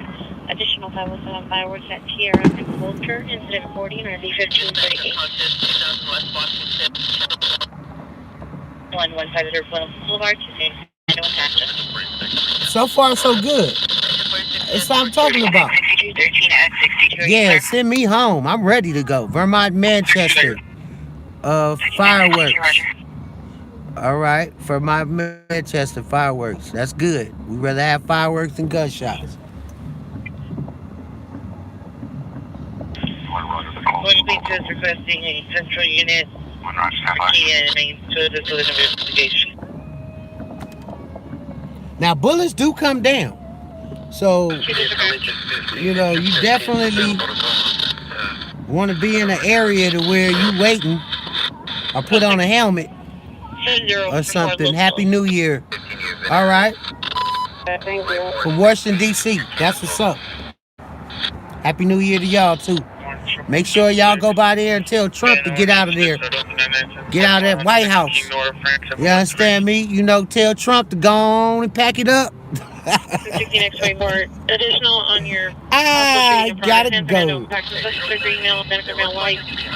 Additional 507 fireworks at Tierra and Vulture. Incident 40 and RV 1538. 115 Boulevard, Tuesday. So far, so good. That's what I'm talking about. 6213 at 62. Yeah, send me home. I'm ready to go. Vermont, Manchester. Fireworks. All right, for my Manchester fireworks. That's good. We'd rather have fireworks than gunshots. One Beach is requesting a central unit key and name to the investigation. Now, bullets do come down. So, you know, you definitely want to be in an area to where you waiting or put on a helmet or something. Happy New Year. All right. From Washington, D.C. That's what's up. Happy New Year to y'all, too. Make sure y'all go by there and tell Trump to get out of there. Get out of that White House. You understand me? You know, tell Trump to go on and pack it up. Additional on your gotta go.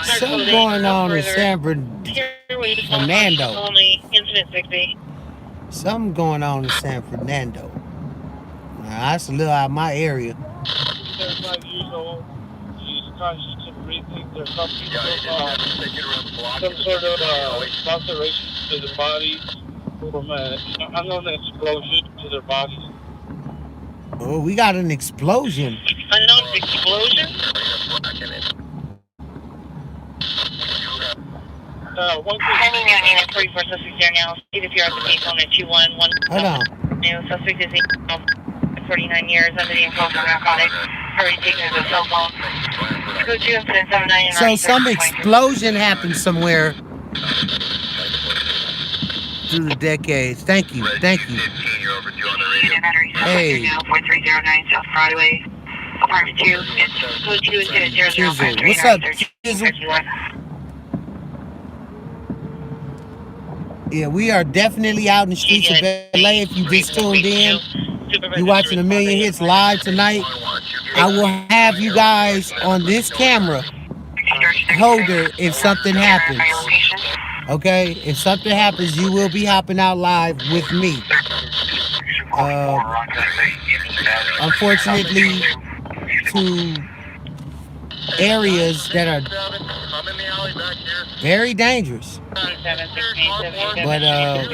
Something going on in San Fernando. Incident 60. Something going on in San Fernando. Now, that's a little out of my area. Conscious and breathing, there's something some sort of laceration to the body from an unknown explosion to their bodies. Oh, we got an explosion. Unknown explosion? One Sending new unit 34 suspects there now. See if you're at the payphone at 211. Hold on. New suspect is 49 years under the influence of narcotics. Hurry, taking his cell phone. Go to incident 79. So some explosion happened somewhere through the decades. Thank you. Hey. 4309 South Broadway. Apartment 2. Code 2 is 0053. What's up, Chisel? Yeah, we are definitely out in the streets of LA. If you just tuned in, You watching A Million Hits live tonight. I will have you guys on this camera holder if something happens. Okay? If something happens, you will be hopping out live with me. Unfortunately, to areas that are very dangerous. But so hold on.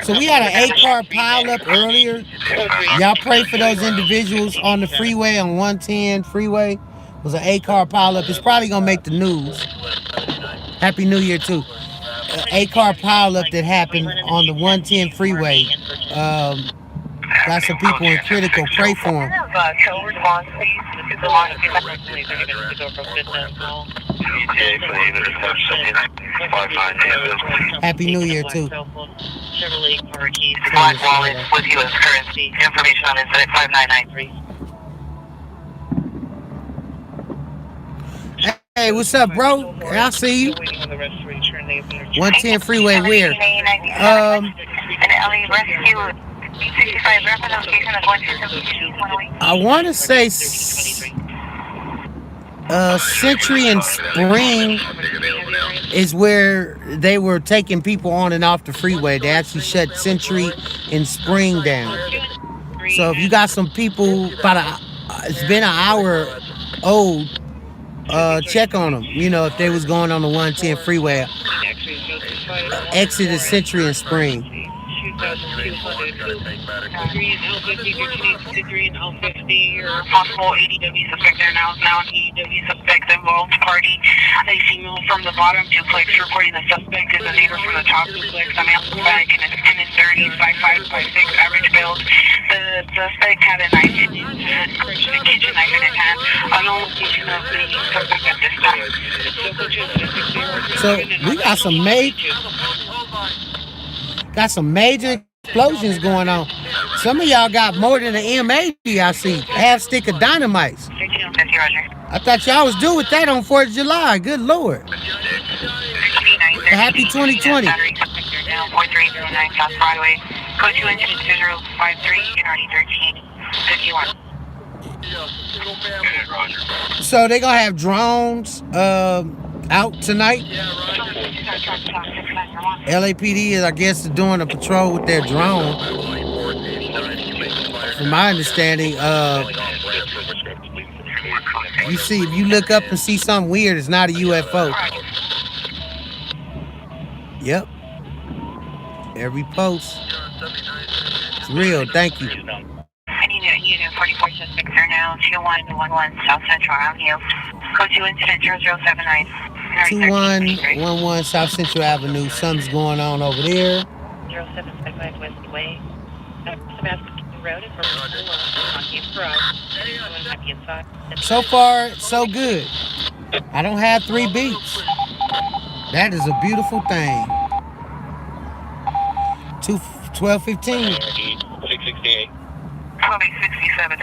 So we had an 8-car pileup earlier. Y'all pray for those individuals on the freeway, on 110 freeway. It was an 8-car pileup. It's probably gonna make the news. Happy New Year too. 8-car pileup that happened on the 110 freeway. Got some people in critical. Pray for them. Happy New Year too. Black wallet with U.S. currency. Information on incident 5993. Hey, what's up, bro? I see you. 110 freeway where? I want to say Century and Spring is where they were taking people on and off the freeway. They actually shut Century and Spring down. So if you got some people, it's been an hour old, check on them. You know, if they was going on the 110 freeway, exit Century and Spring. Possible ADW suspect there now. Now an ADW suspect involved party. A female from the bottom duplex reporting the suspect is a neighbor from the top duplex. A male suspect in his 30s, 5'5", 5'6", average build. The suspect had a knife in his hand, a kitchen knife in his hand. Unknown location of the suspect at this time. So we got some major explosions going on. Some of y'all got more than an M80, I see. Half stick of dynamites. I thought y'all was due with that on 4th of July. Good Lord. Happy 2020. So they gonna have drones out tonight. LAPD is, I guess, doing a patrol with their drone. From my understanding, you see, if you look up and see something weird, it's not a UFO. Yep. Every post. It's real. Thank you. Unit 44 suspects are now 2111 South Central Avenue. Code 2 incident 0079. 2111 South Central Avenue. Something's going on over there. 0755 West Way. Road is so far, so good. I don't have 3 beats. That is a beautiful thing. 12:15. 668. 12:67.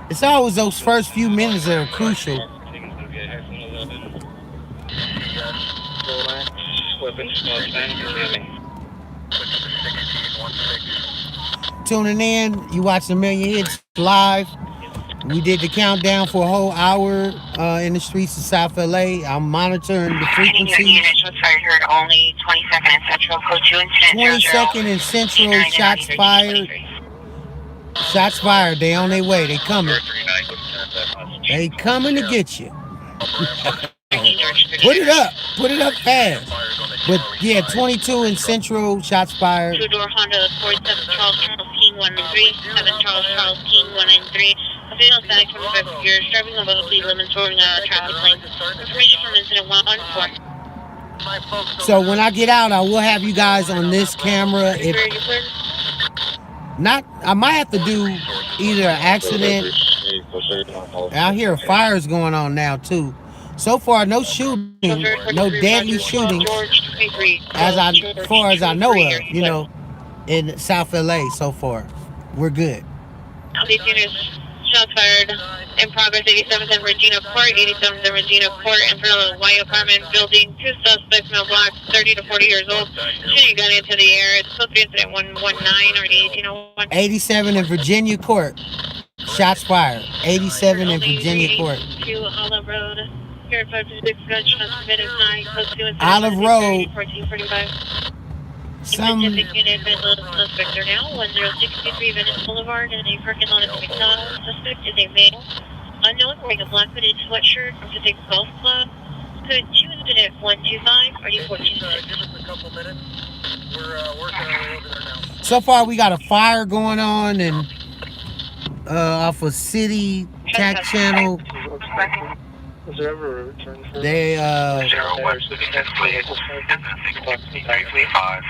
It's always those first few minutes that are crucial. Tuning in, you watching A Million Hits live. We did the countdown for a whole hour in the streets of South LA. I'm monitoring the frequencies. 22nd and Central, shots fired. Shots fired, they on their way, they coming. They coming to get you. Put it up fast. But yeah, 22 in Central, shots fired. 2-door Honda, 47 Charles King 193, 7 Charles King 193. Official static from investigators driving above the speed limit, swerving out of traffic lane. Information from incident 114. So when I get out, I will have you guys on this camera. If not, I might have to do either an accident. I hear fires going on now too. So far, no shooting, no deadly shootings, as far as I know of. You know, in South LA so far, we're good. These units, shots fired in progress. 87th and Regina Court, 87th and Regina Court, in front of the white apartment building. 2 suspects, male blacks, 30 to 40 years old, shooting gun into the air. It's supposed to be incident 119 or 1801. 87 in Virginia Court. Shots fired. 87 in Virginia Court. 2 Olive Road. Here, 526 gunshots committed 9, close to incident. Olive Road. 1445. Some Specific unit, suspects are now 10623 Venice Boulevard in a parking lot at the McDonald's. Suspect is a male unknown wearing a black hooded sweatshirt from Pacific Golf Club. Code 2 incident 125. Are you 14? Give us a couple minutes. We're working our way over there now. so far we got a fire going on and off of City Tac Channel. Was there ever a return for They 0 West 635.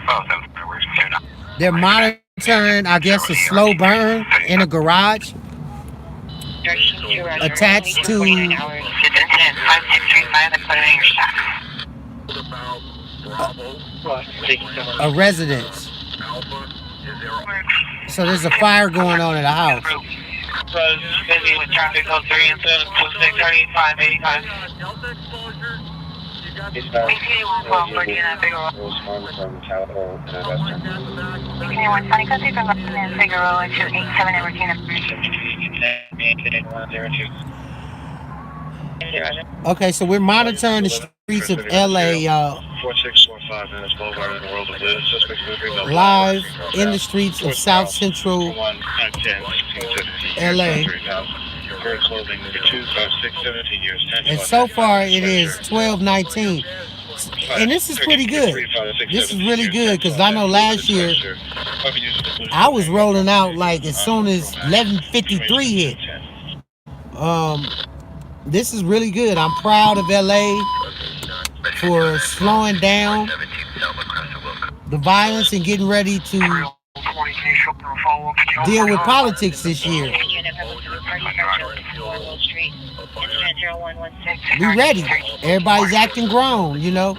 Oh, that fireworks here now. they're monitoring, I guess, a slow burn in a garage attached to Incident 5635. Put it in your stack. a residence. So there's a fire going on at a house. Busy with traffic code 3 and 7, 2635, 85. Okay, so we're monitoring the streets of LA, y'all. 4645 Venice Boulevard in the world of live. Suspects moving Live in the streets of South Central LA. Current clothing number 2, 5, 6, 17 years. And so far it is 12:19. And this is pretty good. This is really good because I know last year I was rolling out like as soon as 11:53 hit. This is really good. I'm proud of LA for slowing down the violence and getting ready to deal with politics this year. We ready. Everybody's acting grown, you know.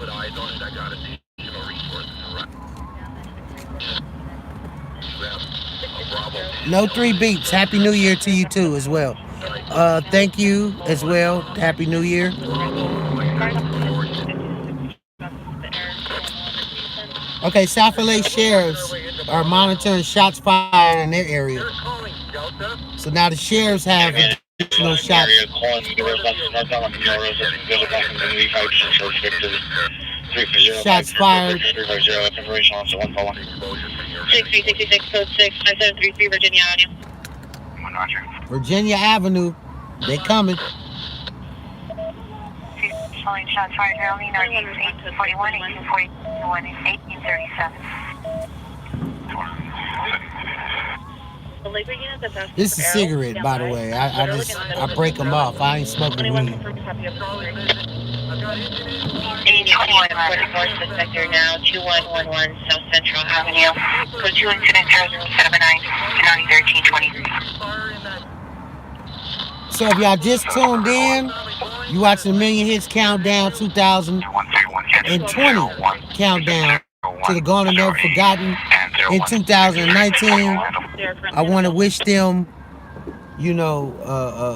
No 3 beeps. Happy New Year to you too as well. Thank you as well. Happy New Year. Okay, South LA sheriffs are monitoring shots fired in their area. So now the sheriffs have additional shots. Shots fired. 6366 code 6 5733 Virginia Avenue. Virginia Avenue. They coming. Following shots fired early, 1841, 1841, 1837. This is a cigarette, by the way. I break them off. I ain't smoking weed. 821 44th sector now, 2111 South Central Avenue. Code 2 incident 0079, County 1323. So if y'all just tuned in, you watching the Million Hits Countdown 2020 countdown to the Gone and Never Forgotten in 2019. I want to wish them, you know,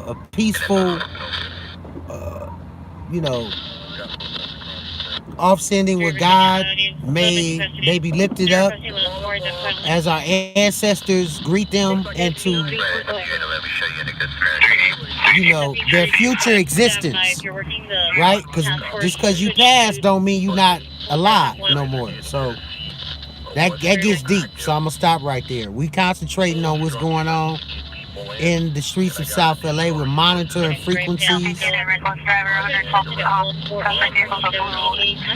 a peaceful, you know, offsending with God. May they be lifted up as our ancestors greet them into, you know, their future existence, right? Because just because you passed don't mean you're not alive no more. So that gets deep. So I'm gonna stop right there. We concentrating on what's going on in the streets of South LA. We're monitoring frequencies.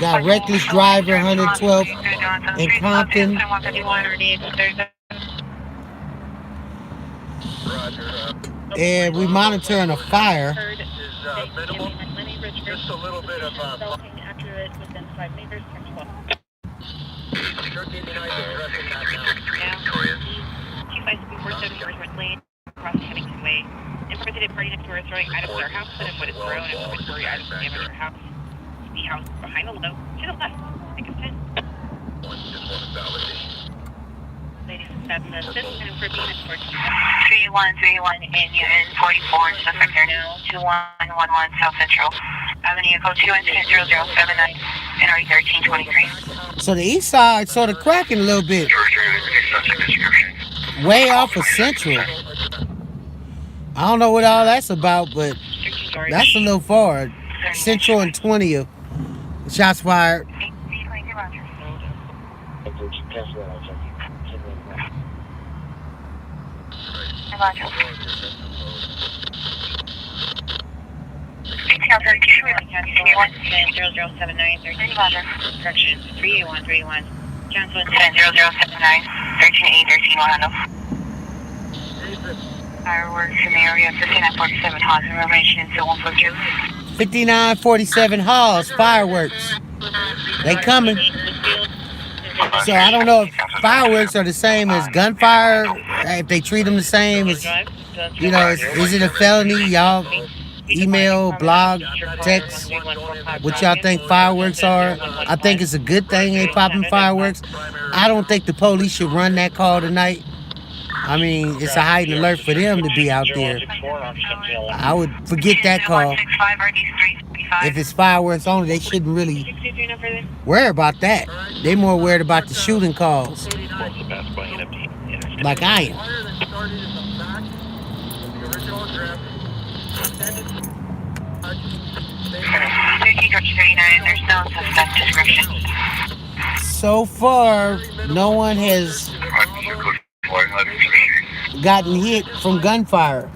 Got reckless driver 112 in Compton. And we monitoring a fire. Just a little bit of the party next door is throwing items at our house, and if what is thrown and what story items damage our house, the house behind the window to the left. Take a 10. Ladies, that's an assistant for being a sports. 3131 in Newton, 44, suspect there now, 2111 South Central Avenue, code 2 incident 0079, NRE 1323. So the east side sort of cracking a little bit. Way off of Central. I don't know what all that's about, but that's a little far. Central and 20th. Shots fired. Correction 38131. Cancel 0079 13 Fireworks in the area 5947 Haas information to 142. 5947 Halls, fireworks. They coming. So I don't know if fireworks are the same as gunfire, if they treat them the same as, you know, is it a felony? Y'all email, blog, text, what y'all think fireworks are. I think it's a good thing they popping fireworks. I don't think the police should run that call tonight. I mean, it's a heightened alert for them to be out there. I would forget that call. If it's fireworks only, they shouldn't really worry about that. They're more worried about the shooting calls. Like I am. There's no suspect description. So far, no one has gotten hit from gunfire.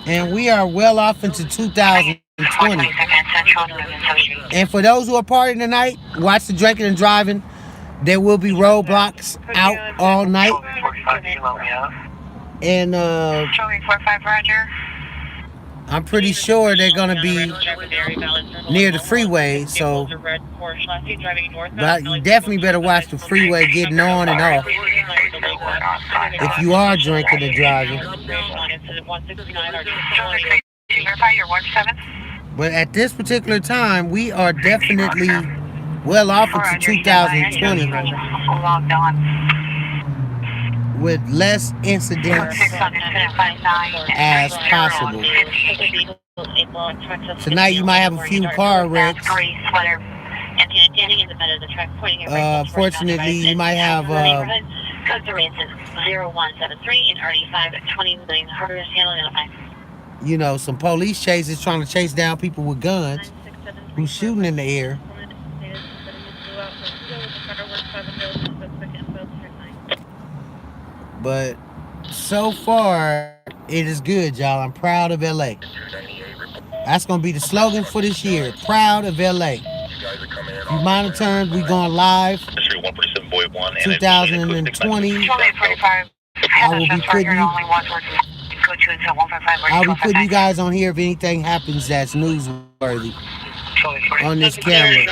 And we are well off into 2020. And for those who are partying tonight, watch the drinking and driving. There will be roadblocks out all night. And I'm pretty sure they're going to be near the freeway. So but you definitely better watch the freeway getting on and off if you are drinking and driving. But at this particular time, we are definitely well off into 2020 with less incidents as possible. Tonight you might have a few car wrecks. Fortunately, you might have you know, some police chases trying to chase down people with guns who's shooting in the air. But so far, it is good, y'all. I'm proud of LA. That's going to be the slogan for this year. Proud of LA. You monitoring, we going live 2020. I'll be putting you guys on here if anything happens that's newsworthy on this camera.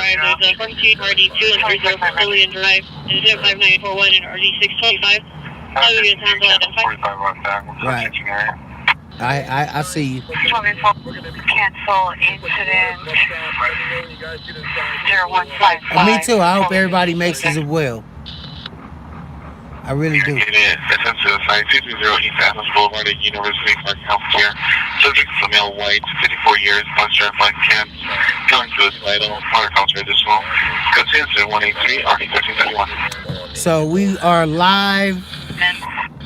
Right. I see you. Cancel incident 0155. Me too. I hope everybody makes this as well. I really do. It is. Essential site 220 East Athens Boulevard at University Park Healthcare. Subject is a male white, 54 years, non-certified camp, feeling suicidal, water culture additional. Code 183 RD1391. So we are live.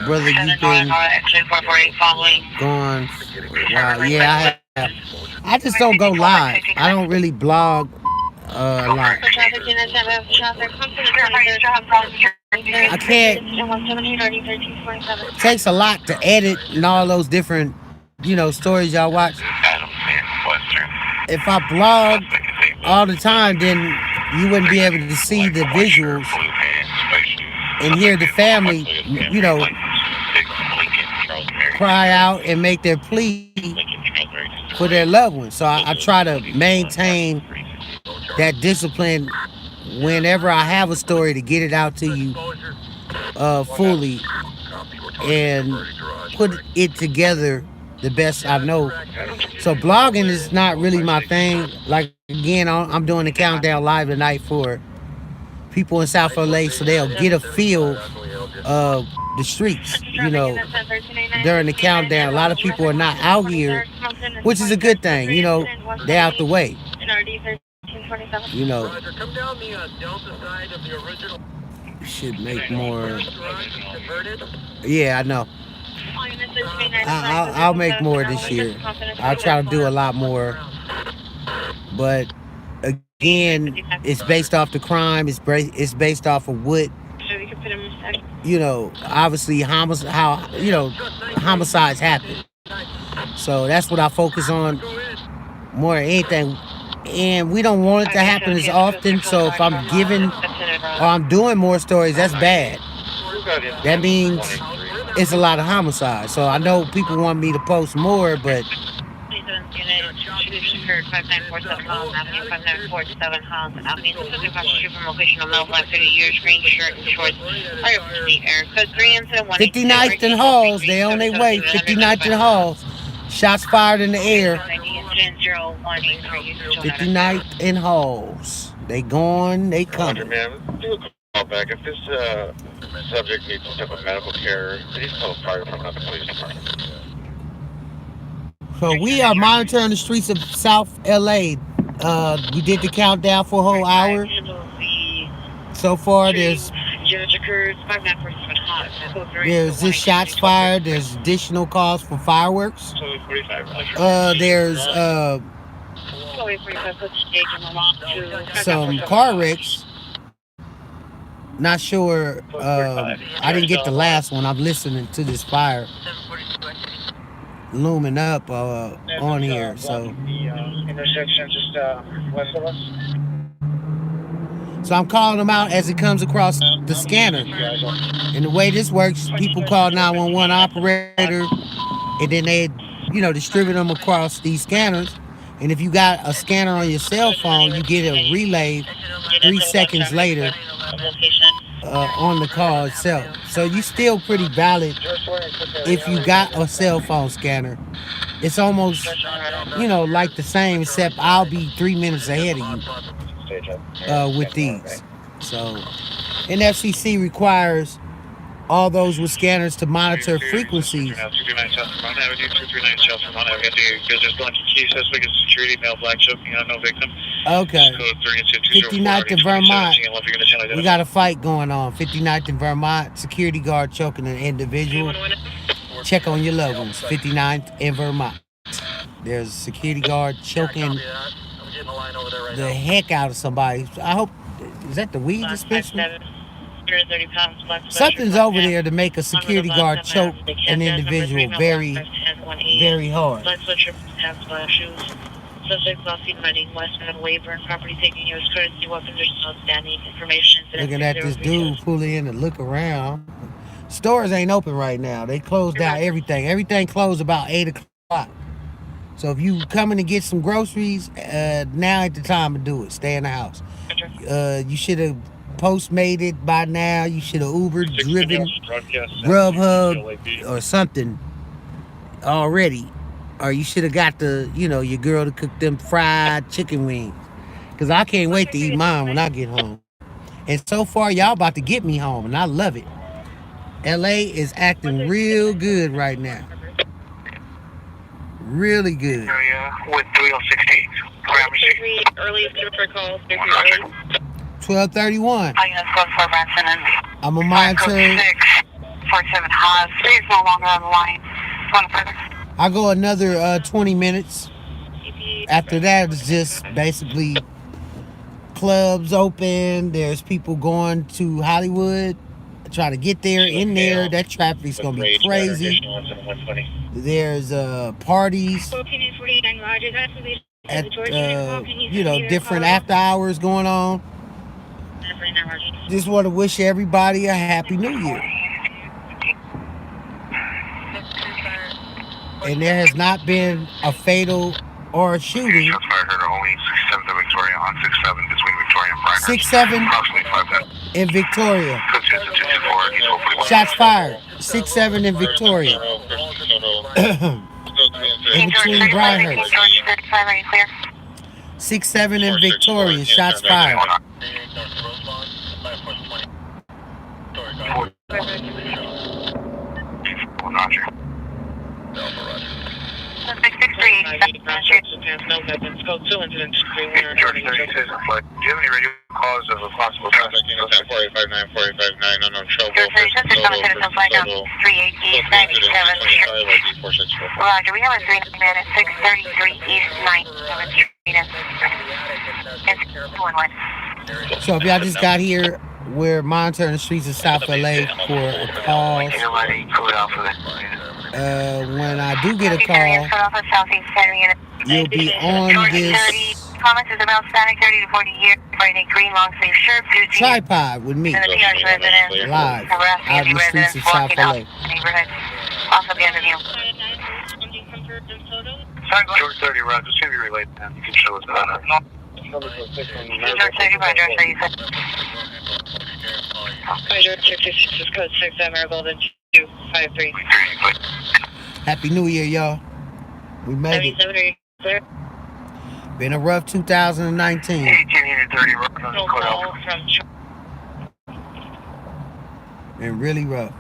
Brother, you've been going. Wow, yeah, I have. I just don't go live. I don't really blog a lot. I can't. It takes a lot to edit and all those different, you know, stories y'all watch. If I blog all the time, then you wouldn't be able to see the visuals and hear the family, you know, cry out and make their plea for their loved ones. So I try to maintain that discipline whenever I have a story to get it out to you fully and put it together the best I know. So blogging is not really my thing. Like again, I'm doing the countdown live tonight for people in South LA, so they'll get a feel of the streets. During the countdown, a lot of people are not out here, which is a good thing. They're out the way. You know, should make more. Yeah, I know. I'll make more this year. I'll try to do a lot more. But again, it's based off the crime. It's based off of what obviously homicides happen. So that's what I focus on more than anything. And we don't want it to happen as often. So if I'm giving or I'm doing more stories, that's bad. That means it's a lot of homicides. So I know people want me to post more, but Secured 5947 Holland Avenue, 5947 Holland Avenue. This is across the street from location of Melville, 30 years, green shirt and shorts. Fire to the air. Code 3 incident 1. 59th and Halls, they on their way. 59th and Halls. Shots fired in the air. 59th and Halls. They gone, they coming. Man, do a call back. If this subject needs some type of medical care, please call the fire department, not the police department. So we are monitoring the streets of South LA. We did the countdown for a whole hour. So far, there's just shots fired. There's additional calls for fireworks. There's some car wrecks. Not sure. I didn't get the last one. I'm listening to this fire looming up on here. So intersection just west of us. So I'm calling them out as it comes across the scanner. And the way this works, people call 911 operator, and then they, distribute them across these scanners. And if you got a scanner on your cell phone, you get a relay 3 seconds later on the call itself. So you still pretty valid if you got a cell phone scanner. It's almost, like the same, except I'll be 3 minutes ahead of you with these. So NFCC requires all those with scanners to monitor frequencies. 239 South Vermont Avenue, 239 South Vermont Avenue. Got the business blanket key, suspect is security, male black, choking on no victim. Okay. 59th and Vermont. We got a fight going on. 59th and Vermont. Security guard choking an individual. Check on your loved ones. 59th and Vermont. There's a security guard choking the heck out of somebody. I hope, is that the weed dispensary? Something's over there to make a security guard choke an individual very, very hard. Subjects lost seen running west of labor and property taking U.S. courtesy weapons or outstanding information. Looking at this dude pull in and look around. Stores ain't open right now. They closed down everything. Everything closed about 8 o'clock. So if you coming to get some groceries, now ain't the time to do it. Stay in the house. You should have Postmated by now. You should have Ubered, driven, Grubhub, or something already. Or you should have got your girl to cook them fried chicken wings. Because I can't wait to eat mine when I get home. And so far, y'all about to get me home, and I love it. LA is acting real good right now. Really good. With 3068. Earliest for calls. 1231. I'm a monitor. 47 Haas. Please no longer on the line. I go another 20 minutes. After that, it's just basically clubs open. There's people going to Hollywood, trying to get there. In there, that traffic's gonna be crazy. There's parties at different after hours going on. Just want to wish everybody a Happy New Year. And there has not been a fatal or a shooting. Shots fired here only 67th and Victoria on 67 between Victoria and Bryant. 67 in Victoria. Shots fired. 67 in Victoria. In between Briarhurst. 6-7 in Victoria. Shots fired. Roger. 663. Code 2 incident. George 36, do you have any radio cause of a possible traffic? 4859, 4859, unknown trouble. George 36 is coming to the flight down 38 East 97th Street. Roger, we have a 3man at 633 East 97th Street. It's 211. So if y'all just got here, we're monitoring the streets of South LA for a call. When I do get a call, you'll be on this Comments is about static 30 to 40 years for a green long sleeve shirt, blue jeans, tripod with me, and the PR's residents live out in the streets of South LA. Also be under view. George 30, Roger, just going to be relayed, man. You can show us that. George 30, Roger, so you said. George 36 is code 6 Emerald and 253. Happy New Year, y'all. We made it. 77, are you clear? Been a rough 2019. 1830, No call from Been really rough.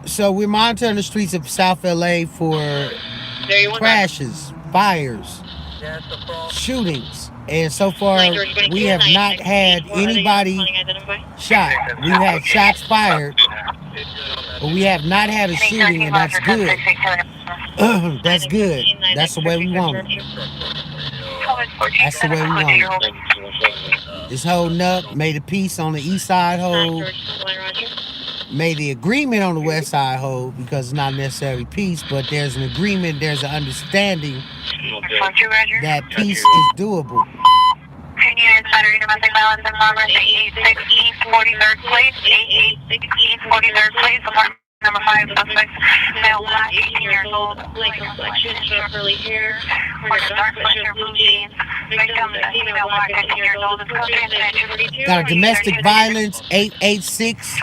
So we're monitoring the streets of South LA for crashes, fires, shootings, and so far we have not had anybody shot. We've had shots fired, but we have not had a shooting, and that's good. That's good. That's the way we want it. That's the way we want it. It's holding up. Made a piece on the east side hold. Made the agreement on the west side hold because it's not necessarily peace, but there's an agreement, there's an understanding that peace is doable. Domestic violence in progress, 886 East 43rd Place, 886 East 43rd Place, apartment number 5, suspects, male black, 18 years old, light complexion, short curly hair, dark sweatshirt, blue jeans, victim, female black, 18 years old, is cocaine, Got a domestic violence, 886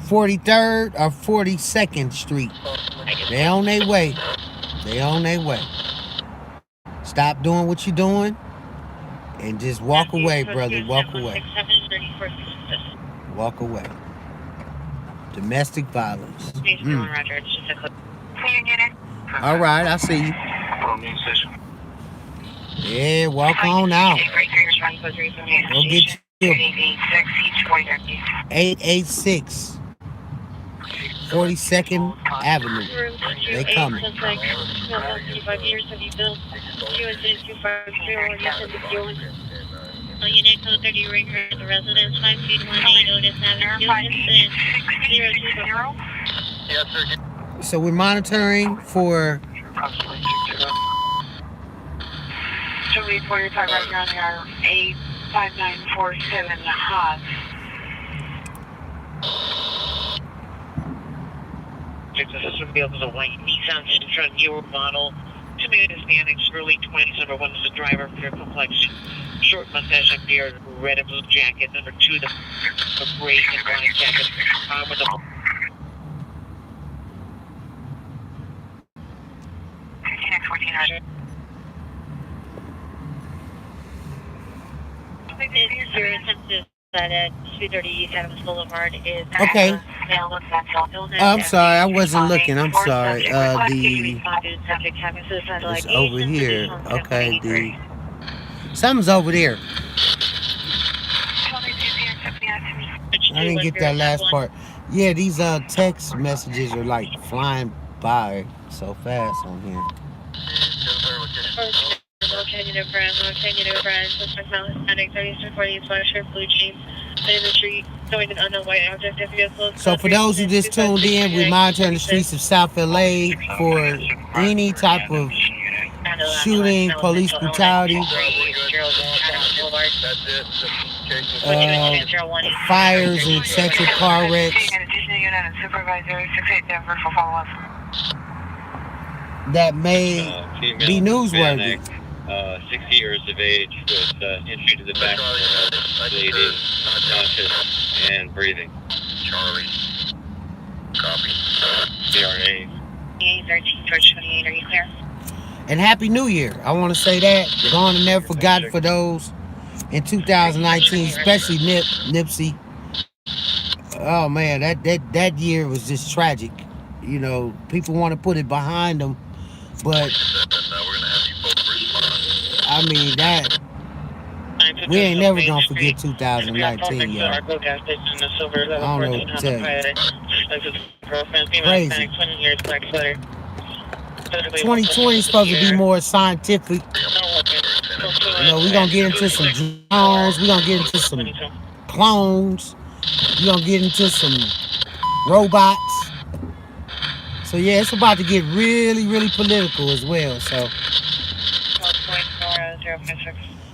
43rd or 42nd Street. They on their way. They on their way. Stop doing what you're doing and just walk away, brother. Walk away. Walk away. Domestic violence. All right, I see you. Yeah, walk on out. Go get you. 886 42nd Avenue. They coming. Unit code 30 ring for the residence 5 feet 18 Otis Avenue, 025. Yes, sir. So we're monitoring for 245 right now, they are 85947 Haas. This would be able to white Nissan Sentra newer model. 2 man Hispanic, early 20s. Number 1 is the driver, fair complexion, short mustache and beard, red and blue jacket. Number 2, the gray and black jacket, with the 1400. Your attempt is that at 230 East Adams Boulevard is okay. I'm sorry, I wasn't looking. I'm sorry. It's over here. Okay, something's over there. I didn't get that last part. Yeah, these text messages are like flying by so fast on here. Suspect male Hispanic, 30s to 40s, black shirt, blue jeans, in the street, showing an unknown white object. If you close, so for those who just tuned in, we're monitoring the streets of South LA for any type of shooting, police brutality, fires, and etc. car wrecks. that may female be newsworthy. Hispanic, 60 years of age with injury to the back of the head, bleeding, conscious, and breathing. Charlie. Copy. CRA. 13-28, are you clear? And Happy New Year. I want to say that. Gone and never forgotten for those in 2019, especially Nipsey. Oh man, that year was just tragic. You know, people want to put it behind them, but I mean that we ain't never gonna forget 2019, y'all. I don't know what to tell you. Crazy. 2020 is supposed to be more scientific. You know, we're gonna get into some drones, we're gonna get into some clones, we're gonna get into some robots. So yeah, it's about to get really, really political as well. So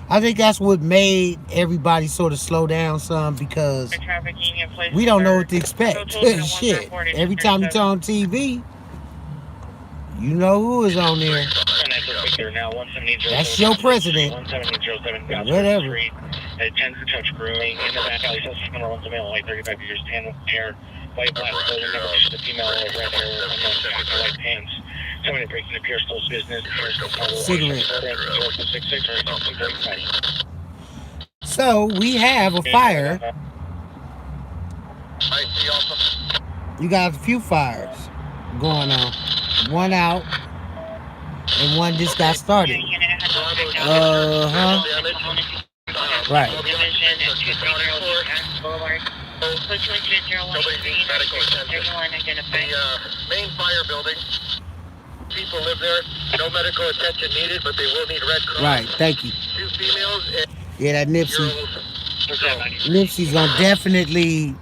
I think that's what made everybody sort of slow down some, because we don't know what to expect. Shit. Every time you turn on TV, you know who is on there. That's your president. Whatever. It tends to touch grooming in the back alley. So number one's a male, like 35 years, tan hair, white black clothing, never the female with red hair, with white pants. Somebody breaking into Pierce Close business. Cigarette. So we have a fire. You got a few fires going on. One out, and one just got started. Right. The main fire building. People live there. No medical attention needed, but they will need Red Cross. Right. Thank you. 2 females and yeah, that Nipsey's gonna definitely.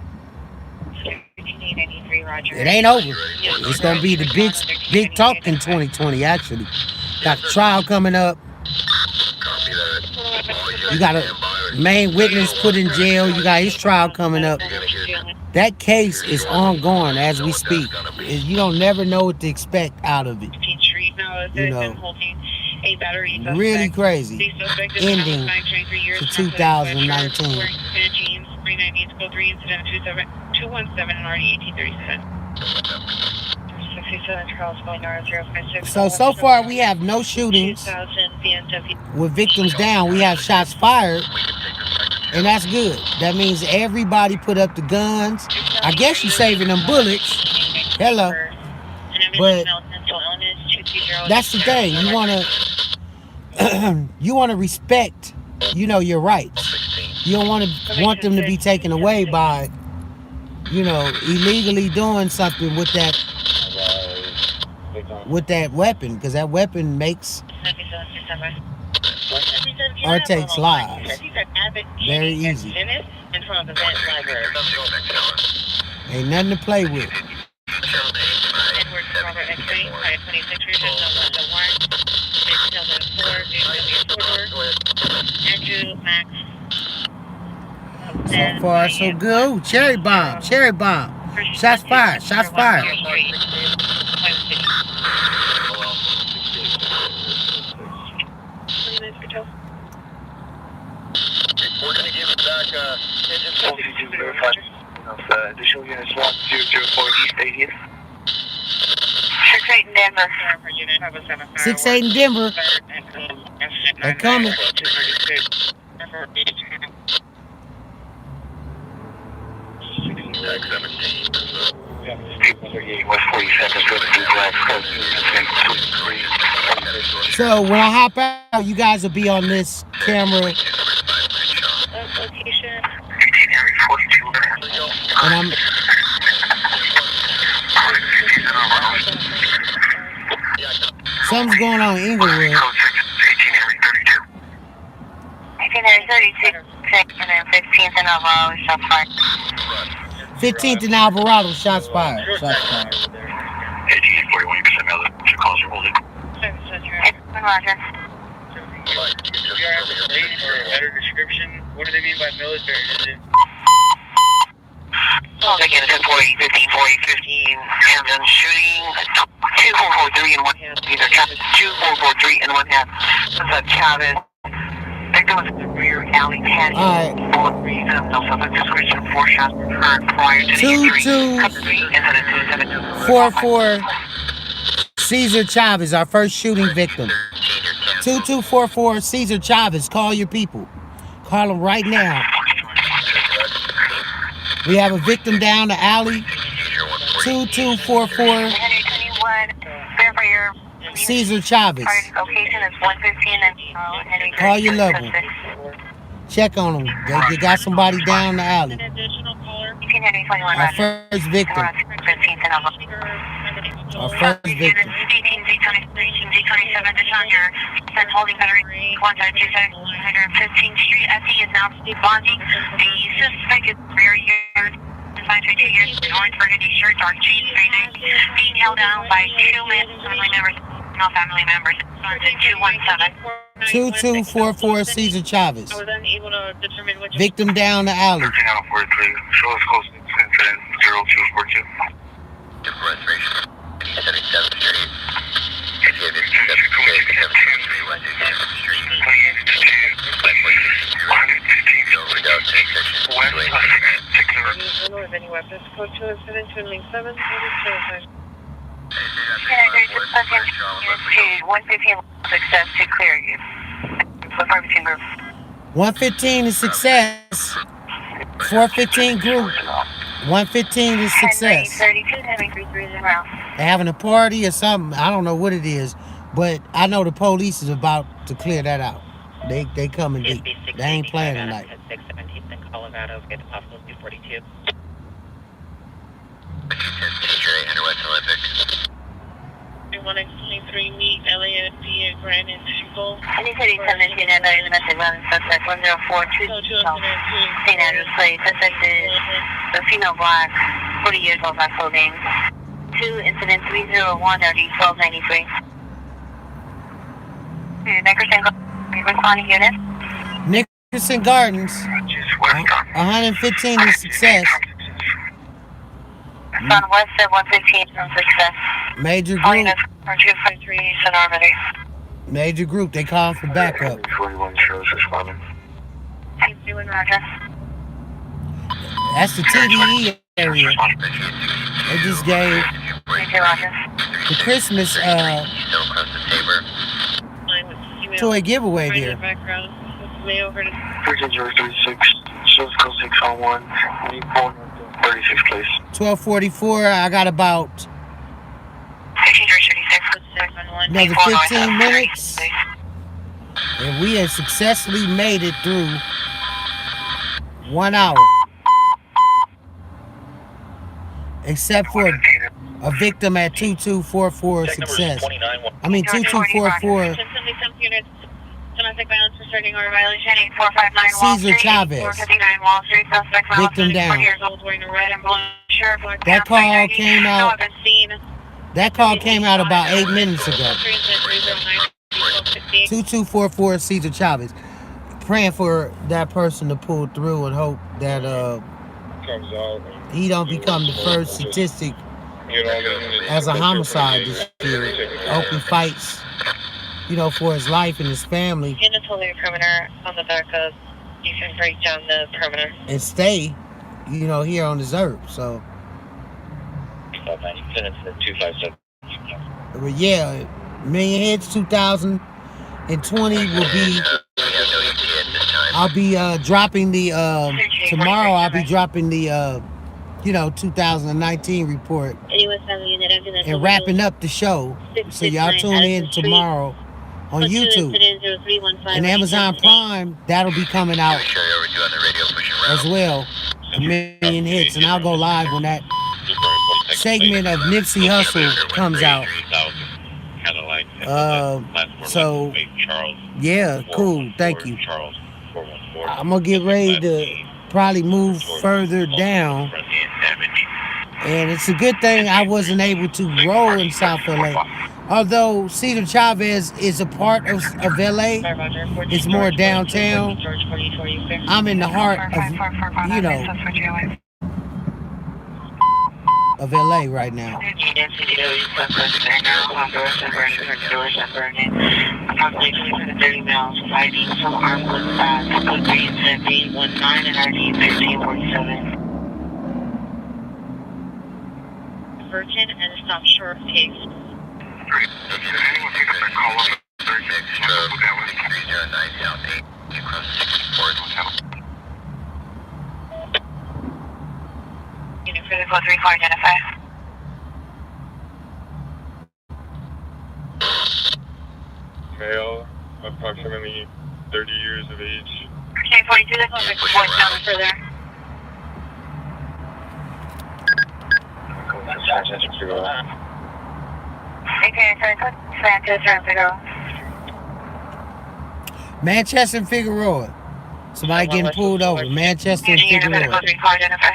It ain't over. It's gonna be the big talk in 2020. Actually, got a trial coming up. You got a main witness put in jail. You got his trial coming up. That case is ongoing as we speak. You don't never know what to expect out of it. You know, really crazy ending to 2019. 217 and already 1837. So far we have no shootings with victims down. We have shots fired, and that's good. That means everybody put up the guns. I guess you're saving them bullets. Hello. But that's the thing. You wanna respect, you know, your rights. You don't want them to be taken away by, you know, illegally doing something with that weapon, because that weapon makes or takes lives. Very easy. Ain't nothing to play with. So far, so good. Ooh, cherry bomb. Shots fired. we're going to give it back engine additional units 1004 East 80th. 6-8 in Denver. 6-8 in Denver. They're coming. Tag 17. West 42nd, So when I hop out, you guys will be on this camera. And I'm. Something's going on in Inglewood. 36, and then 15th and Alvarado, shots fired. 15th and Alvarado, shots fired. Shots fired. 41% mail, 2 calls are holding. Roger. For a better description, what do they mean by military? Is it? Again, 10 40, 15 40, 15, and then shooting 2 4 4 3 and 1. Either Chavez 2443 and 1/2. This is Chavez. Victim was in the rear alley patio. All right. For reason, no subject description, 4 shots were heard prior to the injury. 2244 Cesar Chavez, our first shooting victim. 2244 Cesar Chavez, call your people. Call them right now. We have a victim down the alley. 2244 Verify your Cesar Chavez. location is 115 and Call your level. Check on them. They got somebody down the alley. Our first victim. Our first victim. Holding battery 115th Street. FD is now bonding. The suspect is rear yard. 5 years. Orange burgundy shirt, dark jeans, being held down by 2 family members. No family members. 217. 2244 Cesar Chavez. I was unable to determine which Victim down the alley. 1343. Show us close to incident 0242. Restoration. 77th Street. Exhibit 77th Street. of any weapons. Code 207 2 7 115 success to clear you. 115 is success. 415 group. 115 is success. 32 They're having a party or something. I don't know what it is, but I know the police is about to clear that out. They coming deep. They ain't playing tonight. 617 in Colorado, get to possible 242. We want to 23 meet LAFD at Grand and Temple. Any city 17 and the domestic violence suspect 1042. St. Andrews Place. Suspect is the female black, 40 years old by clothing. 2 incident 301 1293. Nickerson responding unit. Nickerson Gardens. 115 is success. Sun West at 115 success. Major Calling group. us for 253 Sonority. Major group. They call for backup. 41 shows responding. Keep doing Roger. That's the TDE area. They just gave Thank you, Roger. the Christmas toy giveaway there. Background. Way over to 13036. Shows close 601. 36 place. 1244. I got about 1636. another 15 minutes. And we have successfully made it through 1 hour. Except for a victim at 2244 success. I mean 2244 domestic violence restraining order Violation 8459 Wall Cesar Street. Chavez. 459 Wall Street. Suspect Victim down. 24 years old wearing a red and blue shirt. Black That pants, call black ID. came out- No, I've been seen. That call came out about 8 minutes ago. 2244 Cesar Chavez. Praying for that person to pull through and hope that Comes out. he don't become the first statistic as a homicide this year. Hope he fights, for his life and his family In the totally perimeter on the back of, you can break down the perimeter. and stay, here on this earth. So, but yeah, Million Hits 2020 will be. I'll be dropping the tomorrow. I'll be dropping the 2019 report and wrapping up the show. So y'all tune in tomorrow on YouTube and Amazon Prime. That'll be coming out as well. A Million Hits, and I'll go live when that segment of Nipsey Hussle comes out. So yeah, cool. Thank you. I'm gonna get ready to probably move further down, and it's a good thing I wasn't able to roll in South LA. Although Cesar Chavez is a part of LA, it's more downtown. I'm in the heart of LA right now. Approximately 20 to 30 miles, ID some armed with code 3 and 1719 and ID 1347. Virgin and stop short of pace. Anyone pick up that call on the 36? 309 South 8, across 64. Unit for the code 3 car identify. Male, approximately 30 years of age. Okay, 42, that's one voice down further. Okay, so it's Manchester, Manchester and Figueroa. Somebody getting pulled over. Manchester and Unit for the Figueroa. code 3 car identify.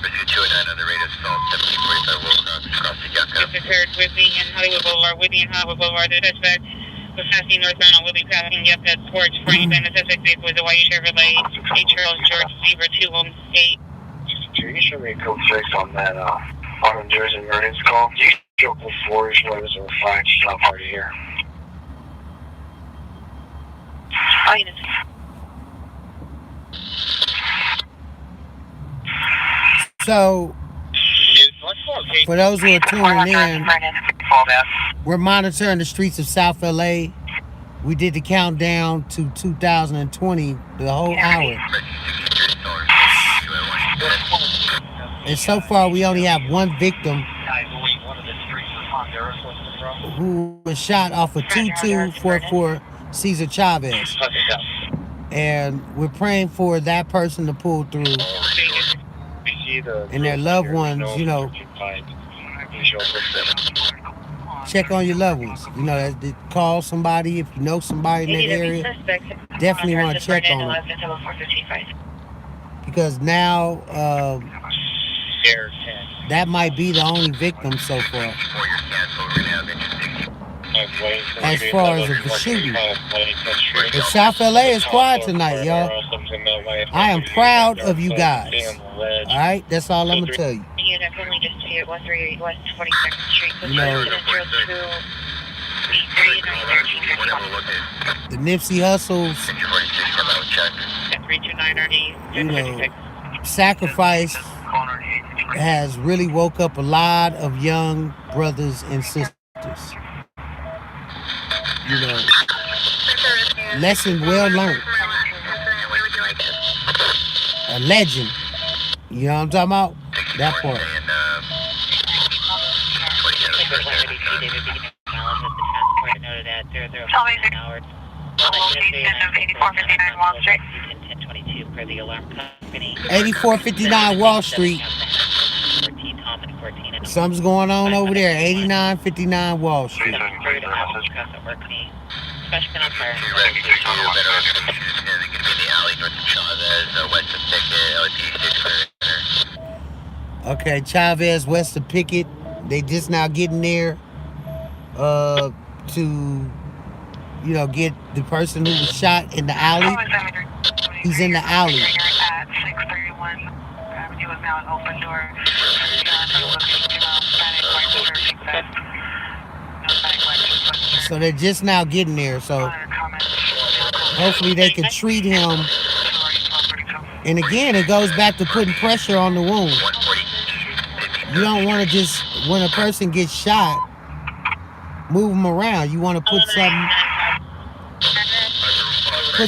Pursuit 209 on the radar, assault 1745 Wilcox, across the Yucca. Get prepared, Whitney and Hollywood Boulevard. Whitney and Hollywood Boulevard. The suspect was passing northbound will be passing Yucca towards Frank, and the suspect vehicle was a white Chevrolet, A. Charles George Zebra 2 Home State. Can you show me code 6 on that Autumn Jersey emergency call? You show code 4, you show there's a flag, she's not part of here. All units. So, for those who are tuning in, we're monitoring the streets of South LA. We did the countdown to 2020, the whole hour. And so far, we only have one victim who was shot off of 2244 Cesar Chavez. And we're praying for that person to pull through. And their loved ones, you know, check on your loved ones. You know, call somebody if you know somebody in that area. Definitely want to check on them. Because now, that might be the only victim so far. As far as the shooting. But South LA is quiet tonight, y'all. I am proud of you guys. Alright, that's all I'm gonna tell you. You know, the Nipsey Hussles, you know, sacrifice has really woke up a lot of young brothers and sisters. You know, lesson well learned. A legend. You know what I'm talking about? That part. Location of 8459 Wall Street. 8459 Wall Street. Something's going on over there. 8959 Wall Street. Okay, Chavez west of Pickett. They just now getting there to, you know, get the person who was shot in the alley. He's in the alley. At 631 Avenue is now an open door. So they're just now getting there. So hopefully they can treat him. And again, it goes back to putting pressure on the wound. You don't want to just, when a person gets shot, move them around. You want to put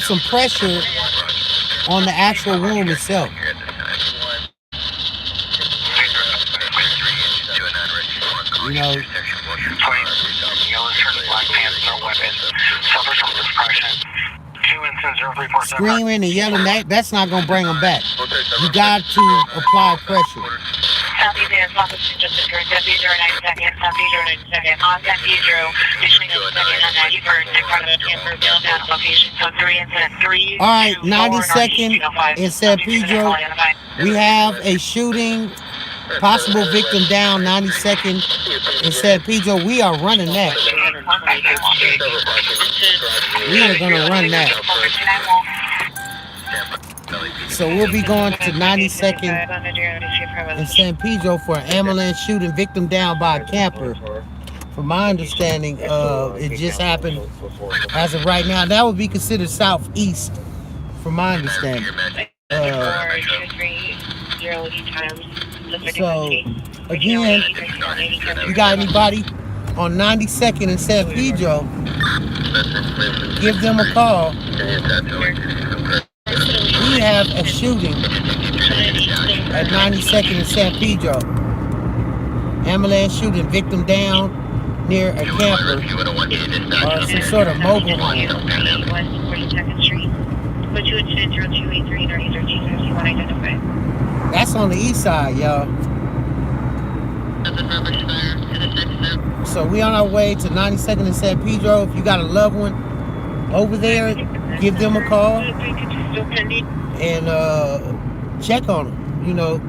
some pressure on the actual wound itself. You know, screaming and yelling, that's not going to bring them back. You got to apply pressure. South Pedro, South Pedro, South Pedro, 9 seconds, South Pedro, 9 seconds, on South Pedro, between 9 seconds and 91st, in front of the camper, down location, so 3 incident, 3. All right, 92nd in San Pedro. We have a shooting, possible victim down, 92nd in San Pedro. We are running that. We are going to run that. So we'll be going to 92nd and San Pedro for an ambulance shooting, victim down by a camper. From my understanding, it just happened as of right now. That would be considered southeast, from my understanding. So, again, you got anybody on 92nd and San Pedro, give them a call. We have a shooting at 92nd and San Pedro. Ambulance shooting, victim down near a camper or some sort of mobile home. West 42nd Street. Put you into 0283 3013 identified. That's on the east side, y'all. So we on our way to 92nd and San Pedro. If you got a loved one over there, give them a call and check on them. You know,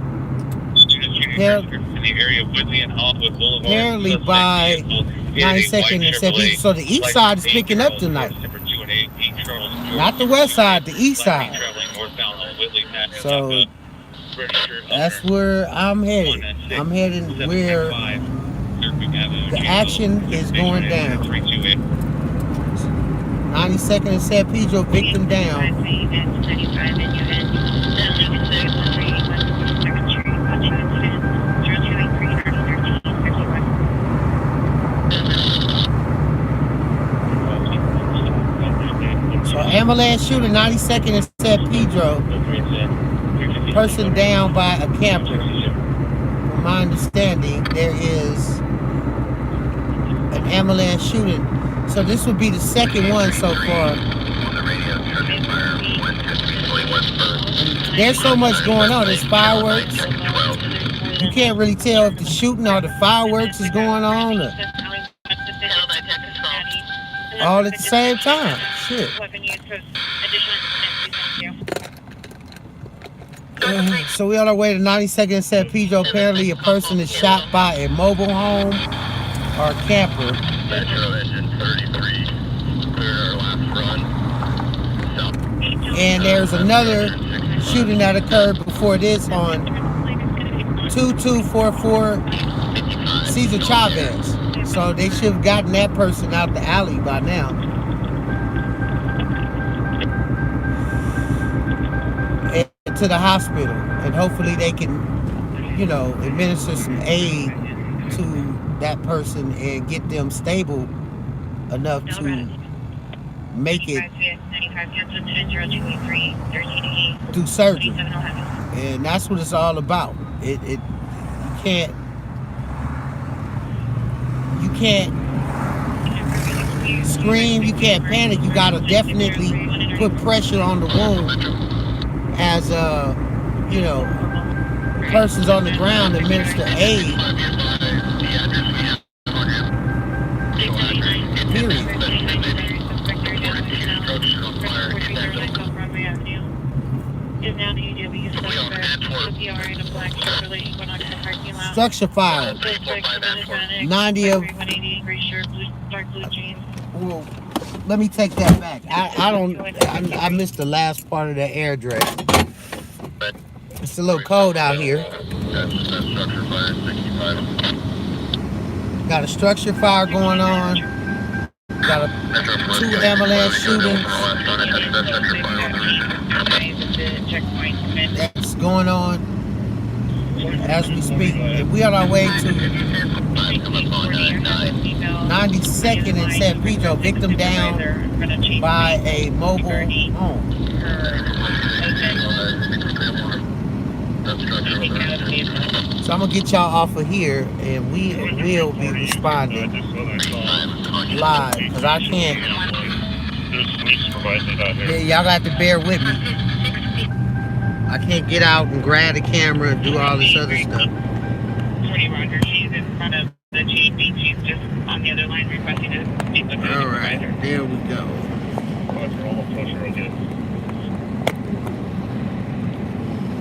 apparently by 92nd and San Pedro. So the east side is picking up tonight. Not the west side, the east side. So that's where I'm headed. I'm heading where the action is going down. 92nd and San Pedro, victim down. So ambulance shooting, 92nd and San Pedro. Person down by a camper. From my understanding, there is an ambulance shooting. So this would be the second one so far. There's so much going on. There's fireworks. You can't really tell if the shooting or the fireworks is going on or all at the same time. Shit. So we on our way to 92nd and San Pedro. Apparently a person is shot by a mobile home or a camper. And there's another shooting that occurred before this on 2244 Cesar Chavez. So they should have gotten that person out the alley by now. And to the hospital. And hopefully they can, you know, administer some aid to that person and get them stable enough to make it through surgery. And that's what it's all about. You can't scream, you can't panic. You gotta definitely put pressure on the wound as you know, persons on the ground administer aid. Period. Structure fire. 90 of. Well, let me take that back. I missed the last part of the address. It's a little cold out here. Got a structure fire going on. Got 2 ambulance shootings. That's going on as we speak. We on our way to 92nd and San Pedro, victim down by a mobile home. So I'm gonna get y'all off of here, and we will be responding live, because I can't. Yeah, y'all got to bear with me. I can't get out and grab the camera and do all this other stuff. 40 Roger, she's in front of the chief. She's just on the other line requesting to speak with the Alright, there we go.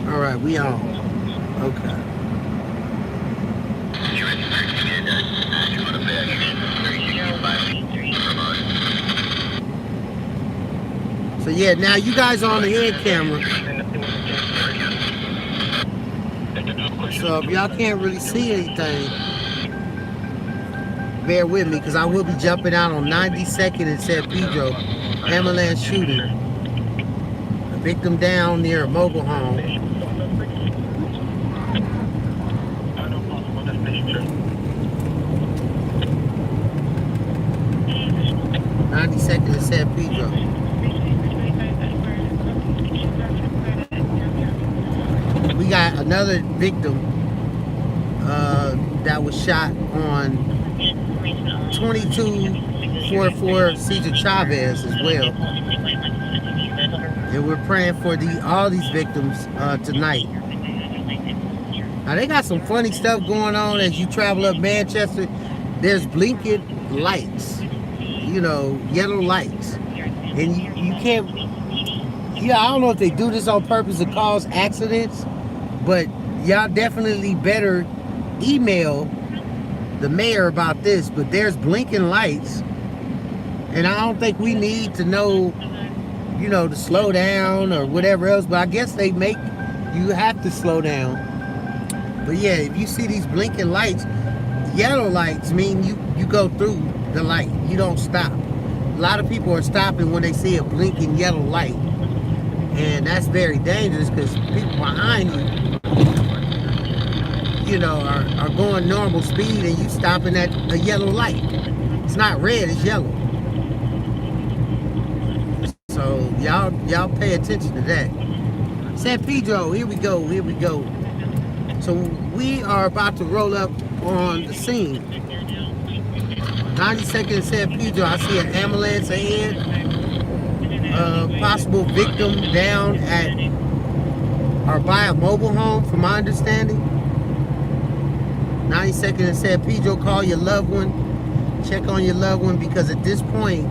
Alright, we on. Okay. So yeah, now you guys are on the head camera. So if y'all can't really see anything, bear with me, because I will be jumping out on 92nd and San Pedro. Ambulance shooting. A victim down near a mobile home. 92nd and San Pedro. We got another victim that was shot on 2244 Cesar Chavez as well. And we're praying for all these victims tonight. Now they got some funny stuff going on as you travel up Manchester. There's blinking lights, you know, yellow lights. And you can't, yeah, I don't know if they do this on purpose to cause accidents, but y'all definitely better email the mayor about this. But there's blinking lights, and I don't think we need to know, you know, to slow down or whatever else, but I guess they make you have to slow down. But yeah, if you see these blinking lights, yellow lights mean you go through the light, you don't stop. A lot of people are stopping when they see a blinking yellow light, and that's very dangerous because people behind you know, are going normal speed and you stopping at a yellow light. It's not red, it's yellow. So y'all pay attention to that. San Pedro, here we go. So we are about to roll up on the scene. 92nd San Pedro, I see an ambulance ahead. Possible victim down at or by a mobile home, from my understanding. 92nd and San Pedro, call your loved one. Check on your loved one, because at this point,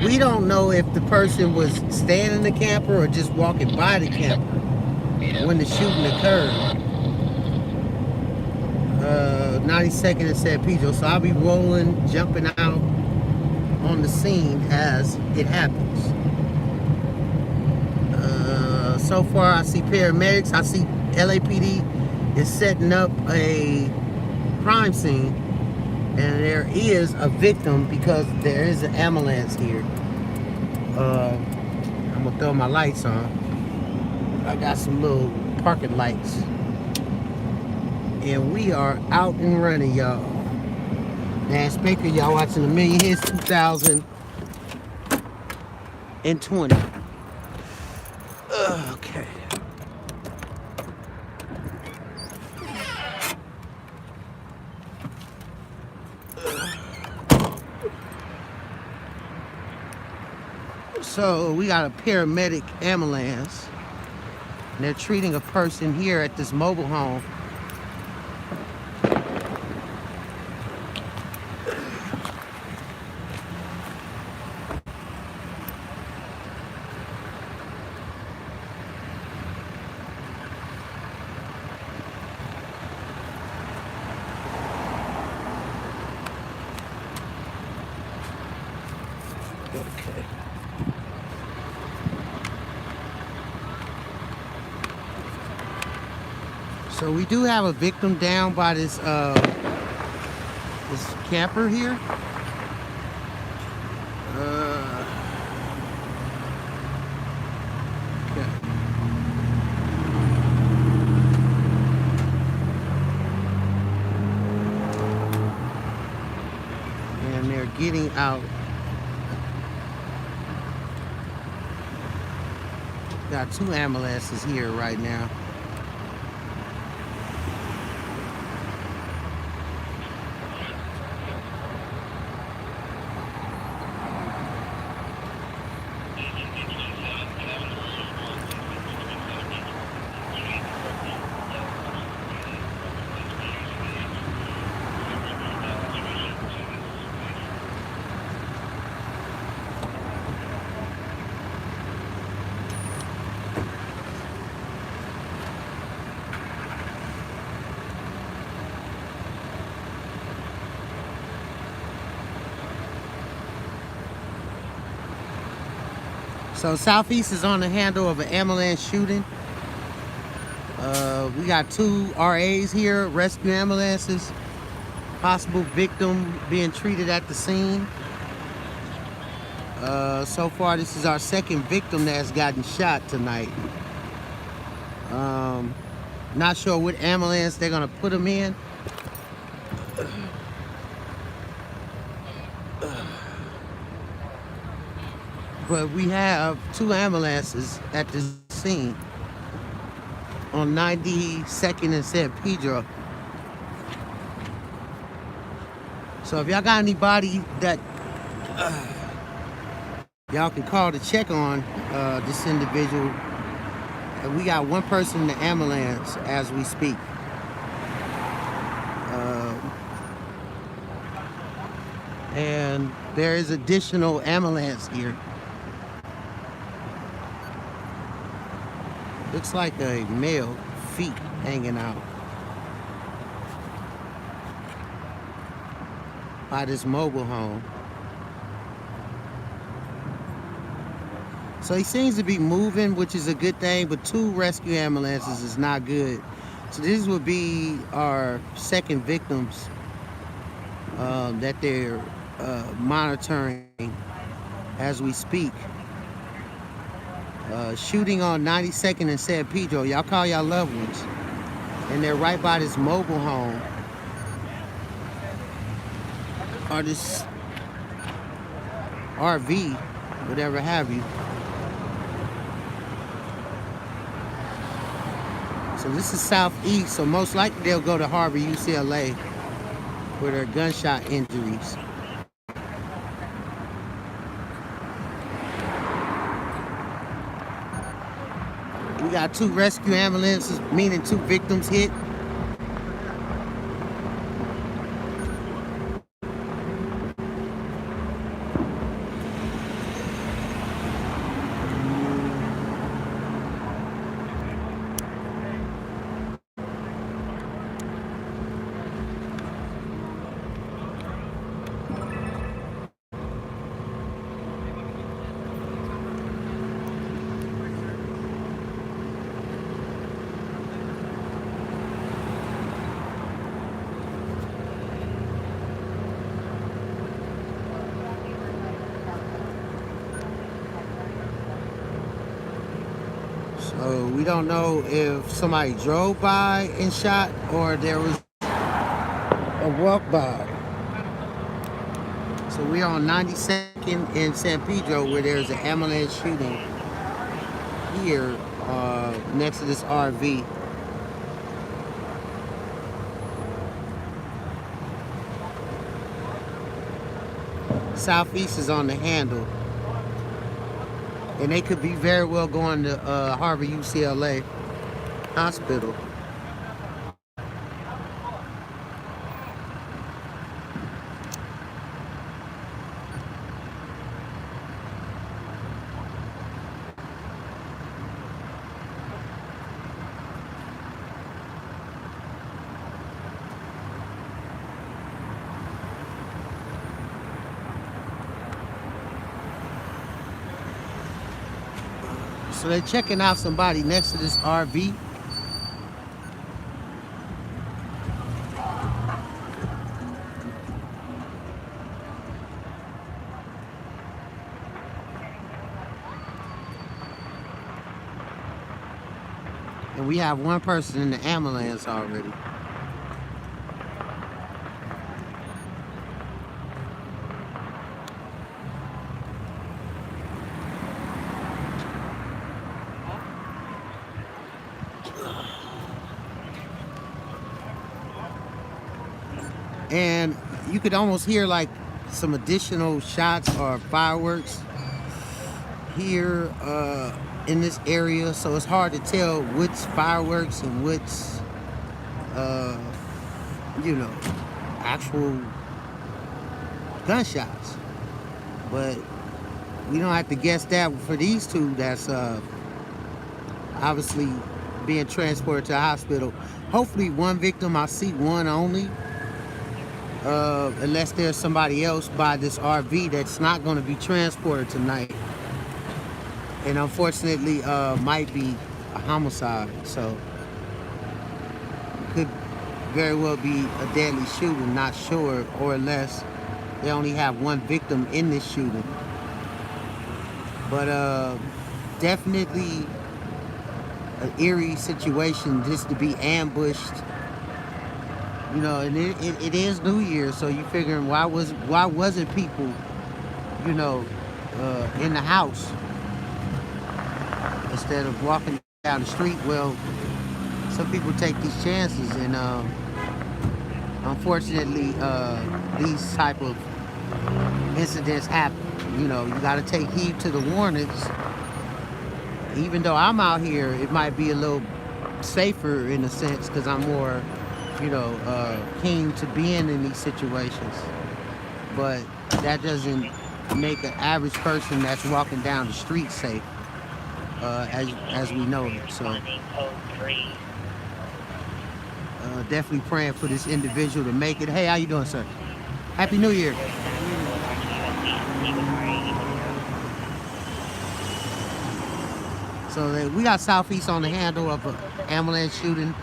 we don't know if the person was staying in the camper or just walking by the camper when the shooting occurred. 92nd and San Pedro. So I'll be rolling, jumping out on the scene as it happens. So far, I see paramedics. I see LAPD is setting up a crime scene, and there is a victim because there is an ambulance here. I'm gonna throw my lights on. I got some little parking lights, and we are out and running, y'all. Now, Speaker, y'all watching A Million Hits 2020. Okay. So we got a paramedic ambulance, and they're treating a person here at this mobile home. Okay. So we do have a victim down by this this camper here. Okay. And they're getting out. Got two ambulances here right now. So Southeast is on the handle of an ambulance shooting. We got 2 RAs here, rescue ambulances, possible victim being treated at the scene. So far, this is our 2nd victim that has gotten shot tonight. Not sure what ambulance they're gonna put him in. But we have 2 ambulances at the scene on 92nd and San Pedro. So if y'all got anybody that y'all can call to check on this individual, and we got 1 person in the ambulance as we speak. And there is additional ambulance here. Looks like a male, feet hanging out by this mobile home. So he seems to be moving, which is a good thing, but 2 rescue ambulances is not good. So this would be our 2nd victims that they're monitoring as we speak. Shooting on 92nd and San Pedro. Y'all call y'all loved ones. And they're right by this mobile home. Or this RV, whatever have you. So this is southeast, so most likely they'll go to Harbor UCLA with their gunshot injuries. We got 2 rescue ambulances, meaning 2 victims hit. So we don't know if somebody drove by and shot or there was a walk by. So we're on 92nd in San Pedro where there's an ambulance shooting here next to this RV. Southeast is on the handle. And they could be very well going to Harbor UCLA Hospital. So they're checking out somebody next to this RV. And we have 1 person in the ambulance already. And you could almost hear like some additional shots or fireworks here in this area, so it's hard to tell which fireworks and which actual gunshots. But we don't have to guess that for these 2 that's obviously being transported to the hospital. Hopefully 1 victim, I see 1 only. Unless there's somebody else by this RV that's not going to be transported tonight. And unfortunately, might be a homicide. So could very well be a deadly shooting, not sure, or unless they only have one victim in this shooting. But definitely an eerie situation just to be ambushed. You know, and it is New Year, so you figuring why wasn't people, you know, in the house instead of walking down the street? Well, some people take these chances, and unfortunately, these type of incidents happen. You know, you got to take heed to the warnings. Even though I'm out here, it might be a little safer in a sense because I'm more, you know, keen to being in these situations. But that doesn't make an average person that's walking down the street safe, as we know it. So definitely praying for this individual to make it. Hey, how you doing, sir? Happy New Year. So we got Southeast on the handle of an ambulance shooting.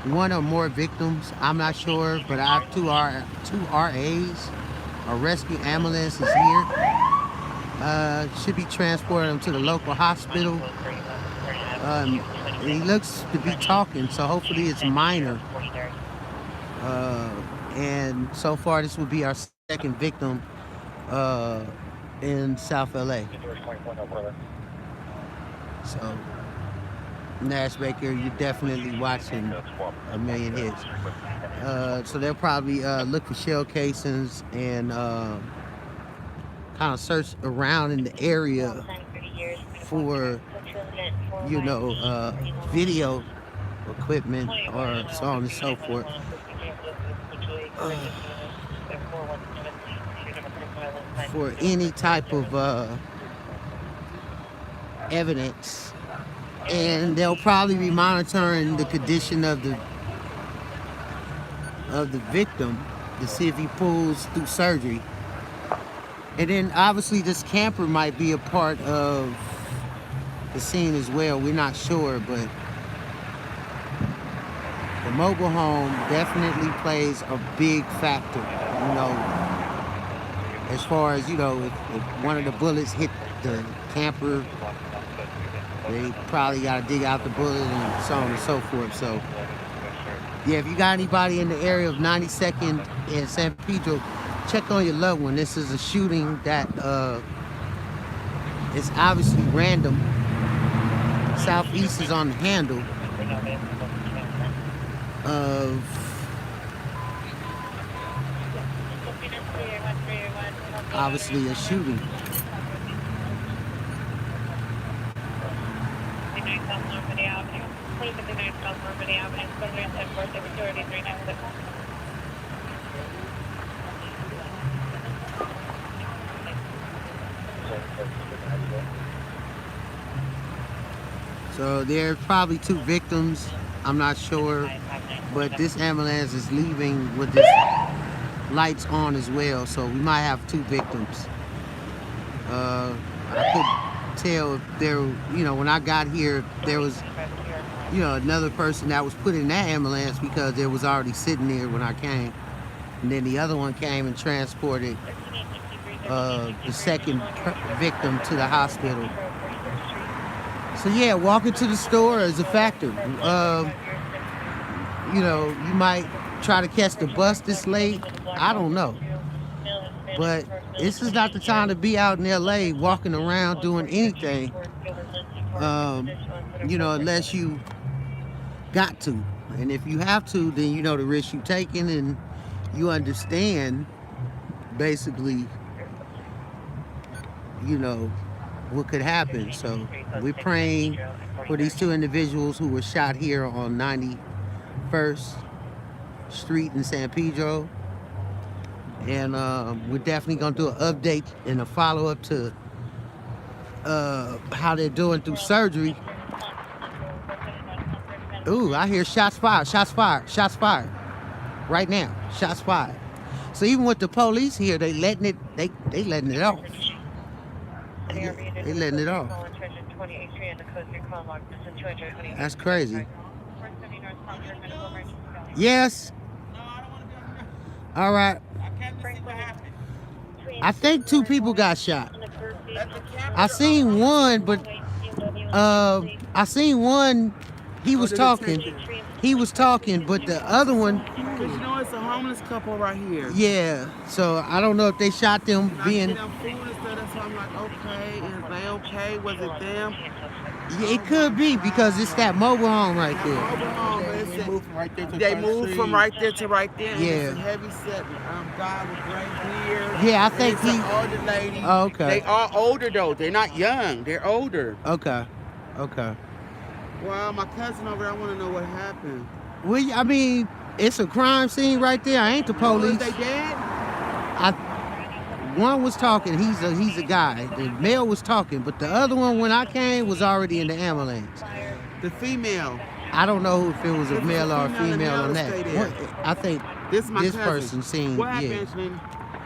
One or more victims, I'm not sure, but I have two RAs. A rescue ambulance is here. Should be transporting them to the local hospital. He looks to be talking, so hopefully it's minor. And so far, this will be our second victim in South LA. So, Nash Baker, you're definitely watching a million hits. So they'll probably look for shell casings and kind of search around in the area for, you know, video equipment or so on and so forth. For any type of evidence, and they'll probably be monitoring the condition of the victim to see if he pulls through surgery. And then obviously this camper might be a part of the scene as well. We're not sure, but the mobile home definitely plays a big factor, you know, as far as, you know, if one of the bullets hit the camper, they probably got to dig out the bullet and so on and so forth. So, yeah, if you got anybody in the area of 92nd and San Pedro, check on your loved one. This is a shooting that is obviously random. Southeast is on the handle of obviously a shooting. So there's probably two victims. I'm not sure, but this ambulance is leaving with this lights on as well, so we might have two victims. I could tell if there, you know, when I got here, there was, you know, another person that was put in that ambulance because it was already sitting there when I came, and then the other one came and transported the second victim to the hospital. So yeah, walking to the store is a factor. You know, you might try to catch the bus this late. I don't know. But this is not the time to be out in LA walking around doing anything, you know, unless you got to. And if you have to, then you know the risk you're taking and you understand basically, you know, what could happen. So we're praying for these two individuals who were shot here on 91st Street in San Pedro. And we're definitely going to do an update and a follow-up to how they're doing through surgery. Ooh, I hear shots fired, shots fired, shots fired. Right now, shots fired. So even with the police here, they letting it off. They letting it off. That's crazy. Yes. All right. I think 2 people got shot. I seen one, but I seen one. He was talking. He was talking, but the other one, Because you know it's a homeless couple right here. yeah. So I don't know if they shot them I being. see them food and stuff, that's why I'm like, okay, is they okay? Was it them? It could be because it's that mobile home right there. Mobile home, but it's They moved from right there to they across the moved street. from right there to right there. And Yeah. it's a heavy set guy with gray beard. Yeah, I And think it's he. an older lady. Oh, okay. They are older though. They're not young. They're older. Okay. Okay. Well, my cousin over there, I want to know what happened. Well, I mean, it's a crime scene right there. I ain't the police. Was they dead? One was talking. He's a guy. The male was talking, but the other one, when I came, was already in the ambulance. The female. I don't know if it was a If it's male or a female, the female male on will that. stay there. I think This is my this cousin. person seen. What happened, Yeah. Angelina?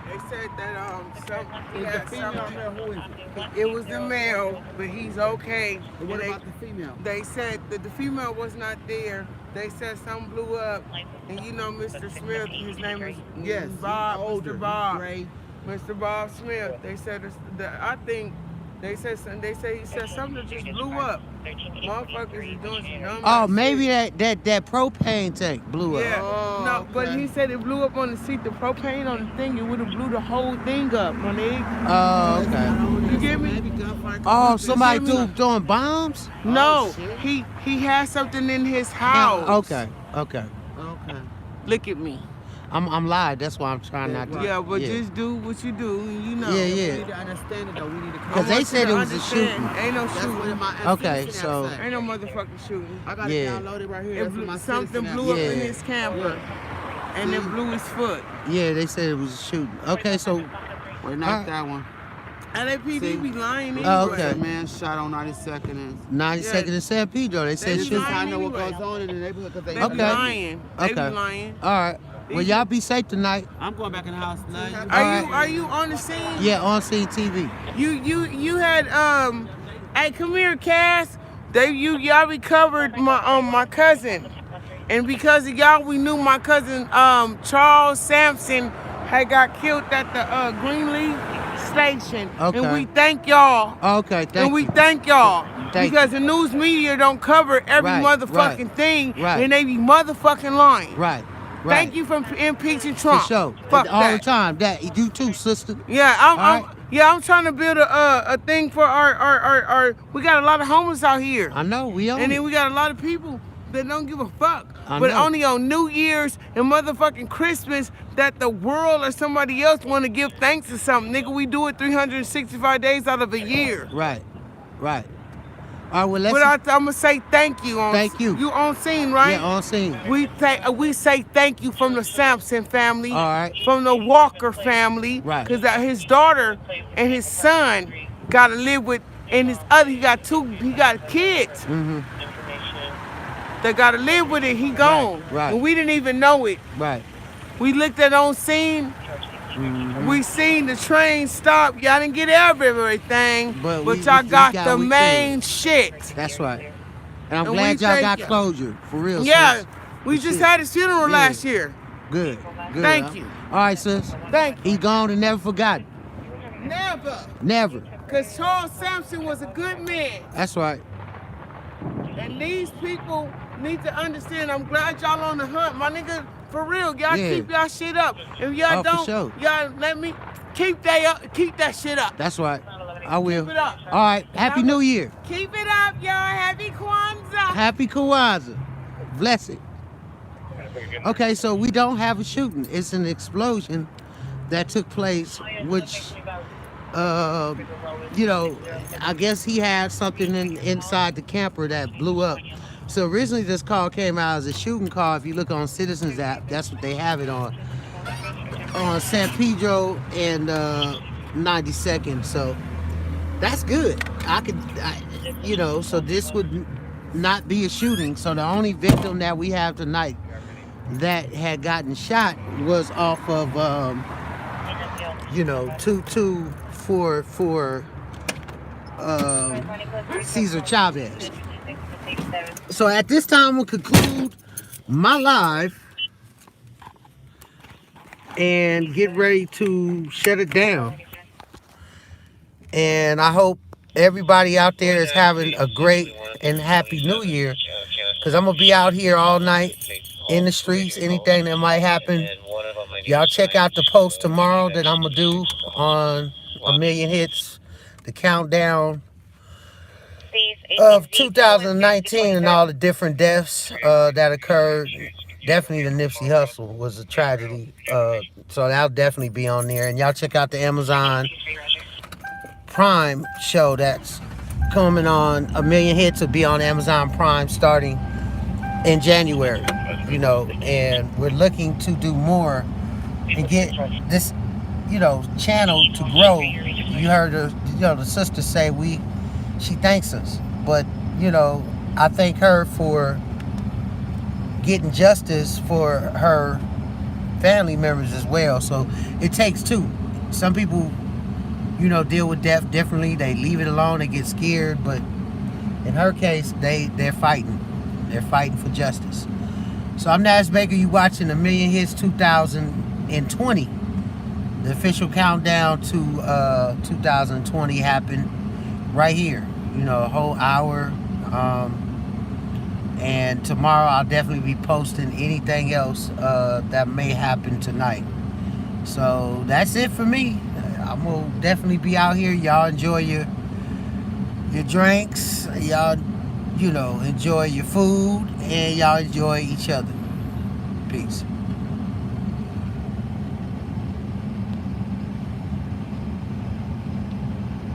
They said that he Is had the female something. male? Who is it? It was the male, but he's okay. And what And about the female? they said that the female was not there. They said something blew up, and you know Mr. Smith, his name is Yes, Bob, he's older. Mr. Bob, Gray. Mr. Bob Smith. They said I think they said he said something that just blew up. Motherfuckers is doing some dumb Oh, ass maybe shit. that propane tank blew up. Yeah, Oh, no, but okay. he said it blew up on the seat. The propane on the thing, it would have blew the whole thing up, my nigga. Oh, okay. You get me? Maybe gunfire. Oh, somebody You see me? throwing bombs? No, shit. he has something in his house. Okay. Okay. Okay. Look at me. I'm live. That's why I'm trying not to. Yeah, but just do what you do, and you know. Yeah, We yeah. need to understand it though. We need to. Because they said it was a shooting. Ain't no That's what shooting. my Okay, citizen so- app say. Ain't no motherfucking shooting. I got Yeah. it downloaded right here. That's what my Something citizen app blew up Yeah. in his camper, and it blew his foot. Yeah, they said it was a shooting. Okay, so Wait, not that one. LAPD See? be lying anyway. Oh, okay. A man shot on 92nd and 92nd and San Pedro, they said They this shooting. is how I know what anyway. goes on in the neighborhood because they They Okay. be lying. They Okay. be lying. All right. Well, y'all be safe tonight. I'm going back in the house. Love you. Are you on the scene? Yeah, on scene TV. You had hey, come here, Cass. Y'all recovered my cousin, and because of y'all, we knew my cousin Charles Sampson had got killed at the Greenleaf station. Okay. And we thank y'all. Okay, thank we you. thank y'all Thank because the news media don't cover every Right, motherfucking right, thing, right. and they be motherfucking lying. Right. Thank you for impeaching Trump. For sure. Fuck All the that. time. That you too, sister. Yeah, All right. I'm trying to build a thing for our we got a lot of homeless out here. I know, we own And it. then we got a lot of people that don't give a fuck. I But know. only on New Year's and motherfucking Christmas that the world or somebody else want to give thanks to something. Nigga, we do it 365 days out of a year. Right. Right. All right, well, let's... But I'm going to say thank you. Thank you. You on scene, right? Yeah, on scene. We say thank you from the Sampson family, All right. from the Walker family, Right. because his daughter and his son got to live with, and he got kids Mm-hmm. that got to live with it. He gone, right. and we didn't even know it. Right. We looked at on scene. Mm-hmm. We seen the train stop. Y'all didn't get everything, But but we y'all got got the what we main said. shit. That's right. And I'm And glad we y'all thank got you. closure. For real, Yeah, sis. we For just shit. had his funeral Yeah. last year. Good. Good. Thank huh? you. All right, sis. Thank you. He gone and never forgotten. Never. Never. Because Charles Sampson was a good man. That's right. And these people need to understand. I'm glad y'all on the hunt. My nigga, for real, y'all Yeah. keep y'all shit up. If y'all Oh, for don't, sure. y'all let me keep that shit up. That's right. I will. Keep it up. All right. Happy New Year. Keep it up, y'all. Happy Kwanzaa. Happy Kwanzaa. Bless it. Okay, so we don't have a shooting. It's an explosion that took place, which, you know, I guess he had something inside the camper that blew up. So originally this call came out as a shooting call. If you look on Citizens app, that's what they have it on San Pedro and 92nd. So that's good. You know, so this would not be a shooting. So the only victim that we have tonight that had gotten shot was off of, you know, 2244 Cesar Chavez. So at this time, we'll conclude my live and get ready to shut it down. And I hope everybody out there is having a great and happy New Year. Because I'm going to be out here all night in the streets. Anything that might happen, y'all check out the post tomorrow that I'm going to do on A Million Hits, the countdown of 2019 and all the different deaths that occurred. Definitely the Nipsey Hussle was a tragedy. So that'll definitely be on there. And y'all check out the Amazon Prime show that's coming on. A Million Hits will be on Amazon Prime starting in January, you know, and we're looking to do more and get this, you know, channel to grow. You heard the sister say she thanks us, but you know, I thank her for getting justice for her family members as well. So it takes two. Some people, you know, deal with death differently. They leave it alone. They get scared, but in her case, they're fighting. They're fighting for justice. So I'm Nas Baker. You watching A Million Hits 2020. The official countdown to 2020 happened right here. You know, a whole hour. And tomorrow I'll definitely be posting anything else that may happen tonight. So that's it for me. I'm gonna definitely be out here. Y'all enjoy your drinks. Y'all, you know, enjoy your food, and y'all enjoy each other. Peace.